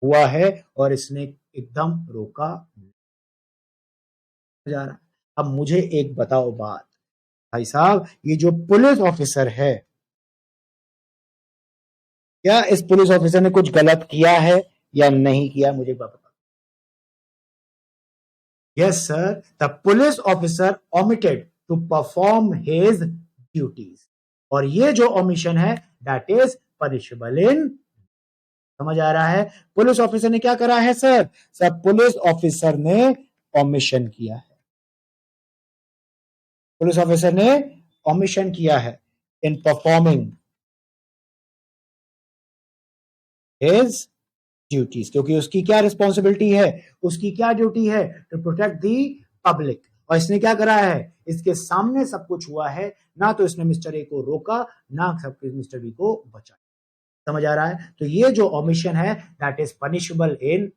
हुआ है और इसने एकदम रोका जा रहा. अब मुझे एक बताओ बात भाई साहब, ये जो पुलिस ऑफिसर है, क्या इस पुलिस ऑफिसर ने कुछ गलत किया है या नहीं किया? मुझे बता. Yes sir, the police officer omitted to perform his duties. और ये जो ओमिशन है दैट इज पनिशेबल इन. समझ आ रहा है? पुलिस ऑफिसर ने क्या करा है सर? पुलिस ऑफिसर ने ओमिशन किया है. पुलिस ऑफिसर ने ओमिशन किया है इन परफॉर्मिंग हिज ड्यूटीज. क्योंकि उसकी क्या रिस्पॉन्सिबिलिटी है? उसकी क्या ड्यूटी है? To protect the public. और इसने क्या करा है? इसके सामने सब कुछ हुआ है. ना तो इसने मिस्टर ए को रोका, ना सब मिस्टर बी को बचाया. समझ आ रहा है? तो ये जो ओमिशन है that is punishable in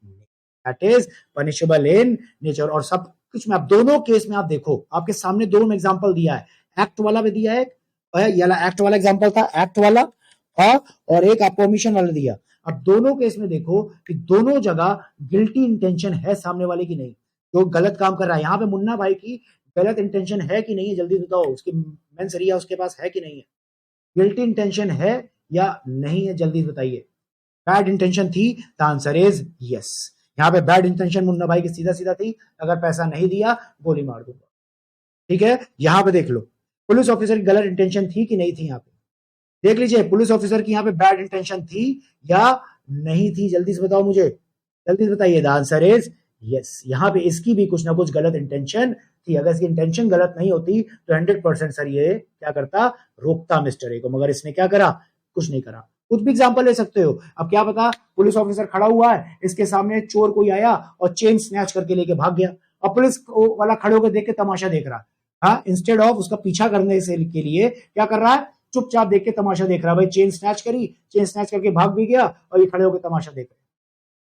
nature. और सब कुछ में आप दोनों केस में आप देखो, आपके सामने दोनों में एग्जांपल दिया है. एक्ट वाला भी दिया है, ये एक्ट वाला एग्जांपल था, एक्ट वाला था, और एक आपको ओमिशन वाला दिया. अब दोनों केस में देखो कि दोनों जगह गिल्टी इंटेंशन है सामने वाले की नहीं, जो गलत काम कर रहा है. यहाँ पे मुन्ना भाई की गलत इंटेंशन है कि नहीं है? जल्दी बताओ. उसकी मेंसरिया उसके पास है कि नहीं है? गिल्टी इंटेंशन है या नहीं है? जल्दी बताइए. बैड इंटेंशन थी? The answer is yes. यहाँ पे बैड इंटेंशन मुन्ना भाई की सीधा सीधा थी, अगर पैसा नहीं दिया गोली मार दूंगा. ठीक है, यहाँ पे देख लो पुलिस ऑफिसर की गलत इंटेंशन थी कि नहीं थी? यहाँ पे देख लीजिए, पुलिस ऑफिसर की यहाँ पे बैड इंटेंशन थी या नहीं थी? जल्दी से बताओ मुझे, जल्दी से बताइए. The answer is yes. यहाँ पे इसकी भी कुछ ना कुछ गलत इंटेंशन थी. अगर इसकी इंटेंशन गलत नहीं होती तो 100% सर ये क्या करता? रोकता मिस्टर ए को. मगर इसने क्या करा? कुछ नहीं करा. कुछ भी एग्जांपल ले सकते हो. अब क्या पता, पुलिस ऑफिसर खड़ा हुआ है, इसके सामने चोर कोई आया और चेन स्नैच करके लेके भाग गया, और पुलिस वाला खड़े होकर देख के तमाशा देख रहा है. हाँ, इंस्टेड ऑफ उसका पीछा करने से के लिए क्या कर रहा है? चुपचाप देख के तमाशा देख रहा है. भाई चेन स्नैच करी, चेन स्नैच करके भाग भी गया और ये खड़े होकर तमाशा देख रहे.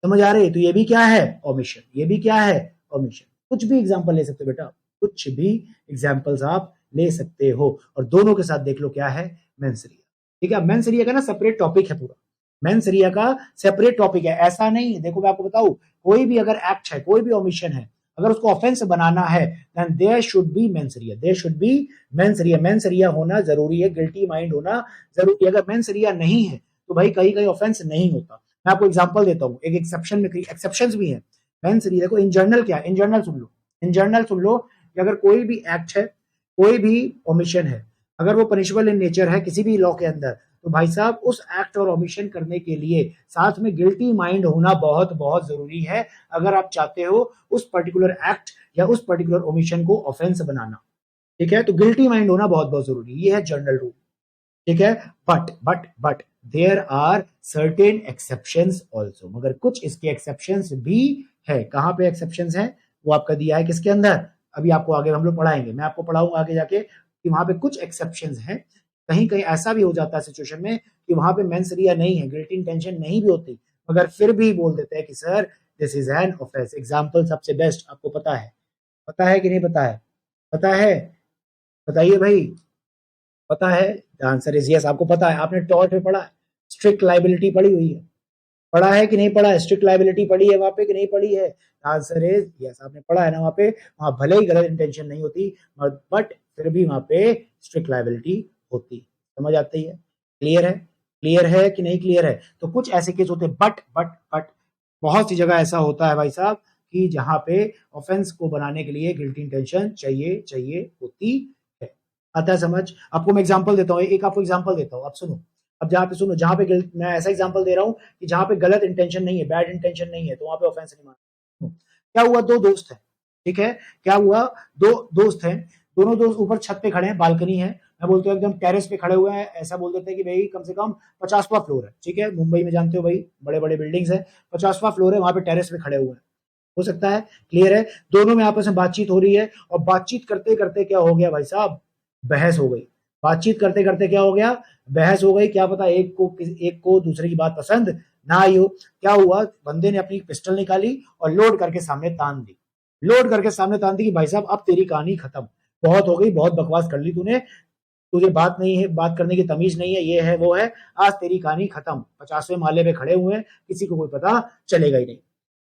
समझ आ रही है? तो ये भी क्या है? ओमिशन. ये भी क्या है? ओमिशन. कुछ भी एग्जांपल ले सकते हो बेटा, कुछ भी एग्जांपल्स आप ले सकते हो. और दोनों के साथ देख लो क्या है? मेंसरिया. ठीक है, मेंसरिया का ना सेपरेट टॉपिक है पूरा. मेंसरिया का सेपरेट टॉपिक है, ऐसा नहीं है. देखो मैं आपको बताऊं, कोई भी अगर एक्ट है, कोई भी ओमिशन है, अगर उसको ऑफेंस बनाना है then there should be mens rea. There should be mens rea. Mens rea होना जरूरी है, गिल्टी माइंड होना जरूरी है. अगर मेंसरिया नहीं है तो भाई कहीं कहीं ऑफेंस नहीं होता. मैं आपको एग्जांपल देता हूं. एक एक्सेप्शन में, एक्सेप्शंस भी है मेंसरिया. देखो इन जनरल क्या है? In general soon low, in general सुन लो कि अगर कोई भी एक्ट है, कोई भी ओमिशन है, अगर वो पनिशेबल इन नेचर है किसी भी लॉ के अंदर, तो भाई साहब उस एक्ट और ओमिशन करने के लिए साथ में गिल्टी माइंड होना बहुत बहुत जरूरी है, अगर आप चाहते हो उस पर्टिकुलर एक्ट या उस पर्टिकुलर ओमिशन को ऑफेंस बनाना. ठीक है, तो गिल्टी माइंड होना बहुत बहुत जरूरी. ये है जनरल रूल. ठीक है, but there are certain exceptions also. मगर कुछ इसके एक्सेप्शंस भी है. कहां पे एक्सेप्शंस है? वो आपका दिया है किसके अंदर? अभी आपको आगे हम लोग पढ़ाएंगे, मैं आपको पढ़ाऊंगा आगे जाके कि वहां पे कुछ एक्सेप्शंस हैं. कहीं कहीं ऐसा भी हो जाता है सिचुएशन में कि वहां पे मेंसरिया नहीं है, गिल्टी इंटेंशन नहीं भी होती, मगर फिर भी बोल देते हैं कि sir this is an offence. Example सबसे बेस्ट आपको पता है? पता है कि नहीं पता है? पता है? बताइए भाई, पता है? Answer is yes. आपको पता है, आपने टॉर्ट में पढ़ा है, स्ट्रिक्ट लाइबिलिटी पढ़ी हुई है. पढ़ा है कि नहीं पढ़ा है? स्ट्रिक्ट लाइबिलिटी पढ़ी है वहां पे कि नहीं पढ़ी है? Answer is yes. आपने पढ़ा है ना वहां पे. वहां भले ही गलत इंटेंशन नहीं होती बट फिर भी वहां पे स्ट्रिक्ट लाइबिलिटी होती. समझ आती है? क्लियर है? क्लियर है कि नहीं क्लियर है? तो कुछ ऐसे केस होते हैं. बट बहुत सी जगह ऐसा होता है भाई साहब कि जहां पे ऑफेंस को बनाने के लिए गिल्टी इंटेंशन चाहिए होती है. आता है समझ? आपको मैं एग्जांपल देता हूँ, एक आपको एग्जांपल देता हूँ. आप सुनो. अब जहां पे सुनो, जहां पे मैं ऐसा एग्जांपल दे रहा हूं कि जहां पे गलत इंटेंशन नहीं है, बैड इंटेंशन नहीं है, तो वहां पे ऑफेंस नहीं मानना. क्या हुआ? दो दोस्त हैं. ठीक है, क्या हुआ? दो दोस्त हैं. दोनों दोस्त ऊपर छत पे खड़े हैं, बालकनी है, मैं बोलता हूँ एकदम टेरेस पे खड़े हुए हैं, ऐसा बोल देते हैं कि भाई कम से कम 50वां फ्लोर है, ठीक है, मुंबई में जानते हो भाई बड़े बड़े बिल्डिंग्स है, 50वां फ्लोर है, वहां पे टेरेस पे खड़े हुए हैं, हो सकता है, क्लियर है, दोनों में आपस में बातचीत हो रही है, और बातचीत करते करते क्या हो गया भाई साहब, बहस हो गई, बातचीत करते करते क्या हो गया, बहस हो गई, क्या पता एक को दूसरे की बात पसंद ना आई हो, क्या हुआ, बंदे ने अपनी पिस्टल निकाली और लोड करके सामने तान दी, लोड करके सामने तान दी कि भाई साहब अब तेरी कहानी खत्म, बहुत हो गई, बहुत बकवास कर ली तूने, तुझे बात नहीं है, बात करने की तमीज नहीं है, ये है वो है, आज तेरी कहानी खत्म, 50वें माले पे खड़े हुए हैं, किसी को कोई पता चलेगा ही नहीं,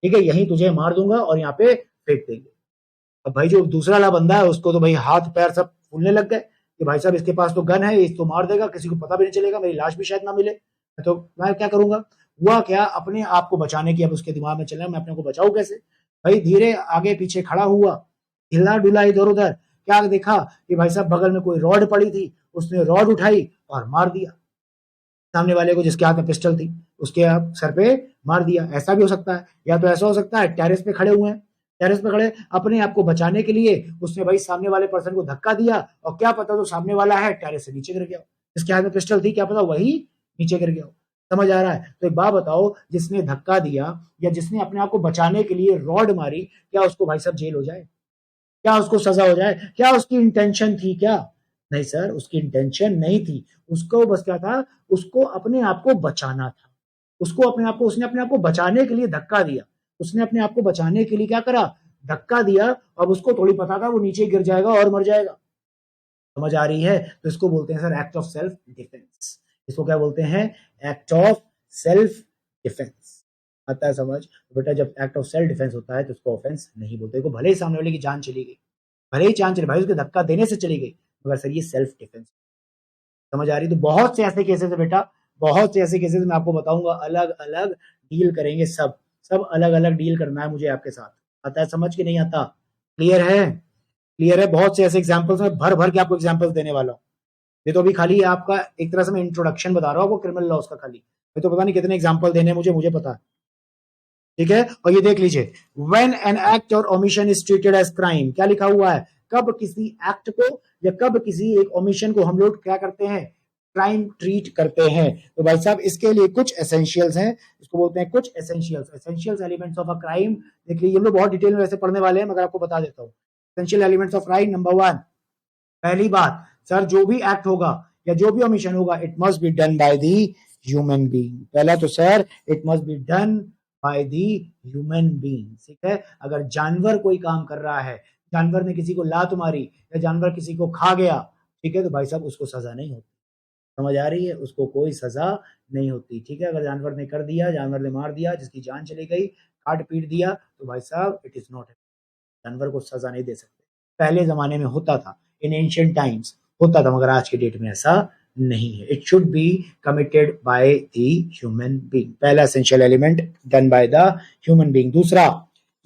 ठीक है, यहीं तुझे मार दूंगा और यहाँ पे फेंक देंगे। अब भाई जो दूसरा वाला बंदा है उसको तो भाई हाथ पैर सब फूलने लग गए कि भाई साहब इसके पास तो गन है, इसको मार देगा, किसी को पता भी नहीं चलेगा, मेरी लाश भी शायद ना मिले, तो मैं क्या करूंगा, हुआ क्या, अपने आप को बचाने की अब उसके दिमाग में चला, मैं अपने को बचाऊं कैसे, भाई धीरे आगे पीछे खड़ा हुआ, हिला डुला इधर उधर, क्या देखा कि भाई साहब बगल में कोई रॉड पड़ी थी, उसने रॉड उठाई और मार दिया सामने वाले को, जिसके हाथ में पिस्टल थी उसके सर पे मार दिया, ऐसा भी हो सकता है, या तो ऐसा हो सकता है टेरेस पे खड़े हुए हैं, टेरेस पे खड़े अपने आप को बचाने के लिए उसने भाई सामने वाले पर्सन को धक्का दिया, और क्या पता जो सामने वाला है टेरेस से नीचे गिर गया, जिसके हाथ में पिस्टल थी क्या पता वही नीचे गिर गया, समझ आ रहा है, तो एक बात बताओ, जिसने धक्का दिया या जिसने अपने आप को बचाने के लिए रॉड मारी, क्या उसको भाई साहब जेल हो जाए, क्या उसको सजा हो जाए, क्या उसकी इंटेंशन थी क्या, नहीं सर, उसकी इंटेंशन नहीं थी, उसको बस क्या था, उसको अपने आप को बचाना था, उसको अपने आप को, उसने अपने आप को बचाने के लिए धक्का दिया, उसने अपने आप को बचाने के लिए क्या करा, धक्का दिया, अब उसको थोड़ी पता था वो नीचे गिर जाएगा और मर जाएगा, समझ आ रही है, तो इसको बोलते हैं sir act of self defence, इसको क्या बोलते हैं, एक्ट ऑफ सेल्फ डिफेंस, आता है समझ, तो बेटा जब एक्ट ऑफ सेल्फ डिफेंस होता है तो उसको ऑफेंस नहीं बोलते, को भले ही सामने वाले की जान चली गई, भले ही जान चली भाई उसके धक्का देने से चली गई, मगर सर ये सेल्फ डिफेंस, समझ आ रही, तो बहुत से ऐसे केसेस है बेटा, बहुत से ऐसे केसेस मैं आपको बताऊंगा, अलग अलग डील करेंगे, सब सब अलग अलग डील करना है मुझे आपके साथ, आता है समझ कि नहीं आता, क्लियर है, क्लियर है, बहुत से ऐसे एग्जाम्पल्स में भर भर के आपको एग्जाम्पल्स देने वाला हूँ, ये तो अभी खाली आपका एक तरह से मैं इंट्रोडक्शन बता रहा हूँ आपको क्रिमिनल लॉस का, खाली मैं तो पता नहीं कितने एग्जाम्पल देने हैं मुझे पता है, ठीक है, और ये देख लीजिए, when an act or omission is treated as crime, क्या लिखा हुआ है, कब किसी एक्ट को या कब किसी एक ओमिशन को हम लोग क्या करते हैं, क्राइम ट्रीट करते हैं, तो भाई साहब इसके लिए कुछ एसेंशियल्स हैं, इसको बोलते हैं कुछ essentials, essentials elements of a crime, देख लीजिए हम लोग बहुत डिटेल में वैसे पढ़ने वाले हैं, मगर आपको बता देता हूँ, essential elements of crime, number 1, पहली बात सर, जो भी एक्ट होगा या जो भी ओमिशन होगा, it must be done by the human being, पहला तो sir it must be done by the human being, ठीक है, अगर जानवर कोई काम कर रहा है, जानवर ने किसी को लात मारी या जानवर किसी को खा गया, ठीक है, तो भाई साहब उसको सजा नहीं होती, समझ आ रही है, उसको कोई सजा नहीं होती, ठीक है, अगर जानवर ने कर दिया, जानवर ने मार दिया, जिसकी जान चली गई, काट पीट दिया, तो भाई साहब इट इज नॉट, जानवर को सजा नहीं दे सकते, पहले जमाने में होता था, इन एंशिएंट टाइम्स होता था, मगर आज के डेट में ऐसा नहीं है, it should be committed by the human being, पहला essential element done by the human being, दूसरा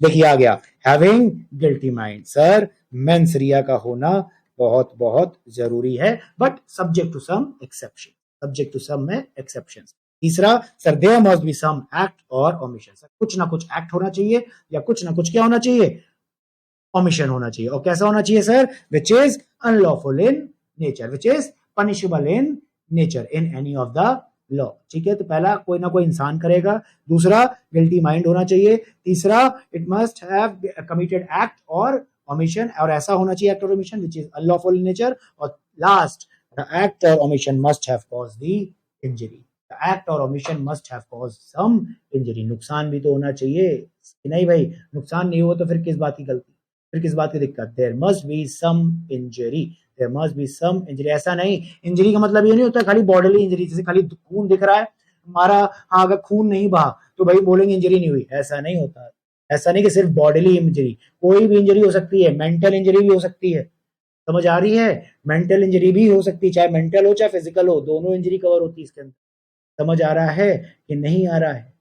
देखिए आ गया, having guilty mind, sir mens rea का होना बहुत बहुत जरूरी है, but subject to some exception, subject to some में एक्सेप्शन, तीसरा sir there must be some act or omission, sir कुछ ना कुछ एक्ट होना चाहिए या कुछ ना कुछ क्या होना चाहिए, ओमिशन होना चाहिए, और कैसा होना चाहिए sir, which is unlawful in nature, which is punishable in nature in any of the law, ठीक है, तो पहला कोई ना कोई इंसान करेगा, दूसरा गिल्टी माइंड होना चाहिए, तीसरा it must have committed act or omission, और ऐसा होना चाहिए act or omission which is unlawful in nature, और last the act or omission must have caused the injury, the act or omission must have caused some injury, नुकसान भी तो होना चाहिए कि नहीं भाई, नुकसान नहीं हुआ तो फिर किस बात की गलती, फिर किस बात की दिक्कत, there must be some injury, there must be some injury, ऐसा नहीं, इंजरी का मतलब ये नहीं होता खाली बॉडीली इंजरी, जैसे खाली खून दिख रहा है हमारा, हाँ अगर खून नहीं बहा तो भाई बोलेंगे इंजरी नहीं हुई, ऐसा नहीं होता, ऐसा नहीं कि सिर्फ बॉडीली इंजरी, कोई भी इंजरी हो सकती है, मेंटल इंजरी भी हो सकती है, समझ आ रही है, मेंटल इंजरी भी हो सकती है, चाहे मेंटल हो चाहे फिजिकल हो, दोनों इंजरी कवर होती है इसके अंदर, समझ आ रहा है कि नहीं आ रहा है,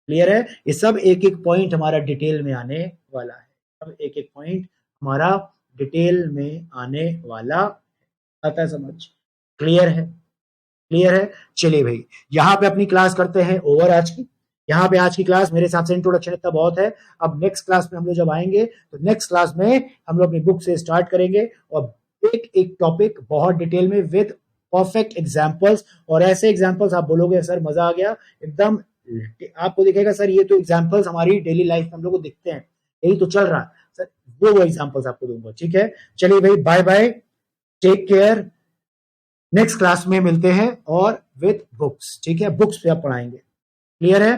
क्लियर है, ये सब एक एक पॉइंट हमारा डिटेल में आने वाला है, सब एक एक पॉइंट हमारा डिटेल में आने वाला, आता है समझ, क्लियर है, क्लियर है, चलिए भाई यहाँ पे अपनी क्लास करते हैं ओवर आज की, यहाँ पे आज की क्लास मेरे हिसाब से इंट्रोडक्शन इतना बहुत है, अब नेक्स्ट क्लास में हम लोग जब आएंगे तो नेक्स्ट क्लास में हम लोग अपनी बुक से स्टार्ट करेंगे और एक एक टॉपिक बहुत डिटेल में विद परफेक्ट एग्जांपल्स, और ऐसे एग्जांपल्स आप बोलोगे सर मजा आ गया एकदम, आपको दिखेगा सर ये तो एग्जांपल्स हमारी डेली लाइफ में हम लोग को दिखते हैं, यही तो चल रहा है सर, वो एग्जांपल्स आपको दूंगा। ठीक है, चलिए भाई, bye bye, take care, next class में मिलते हैं और विद बुक्स। ठीक है, बुक्स पे आप पढ़ाएंगे। क्लियर है?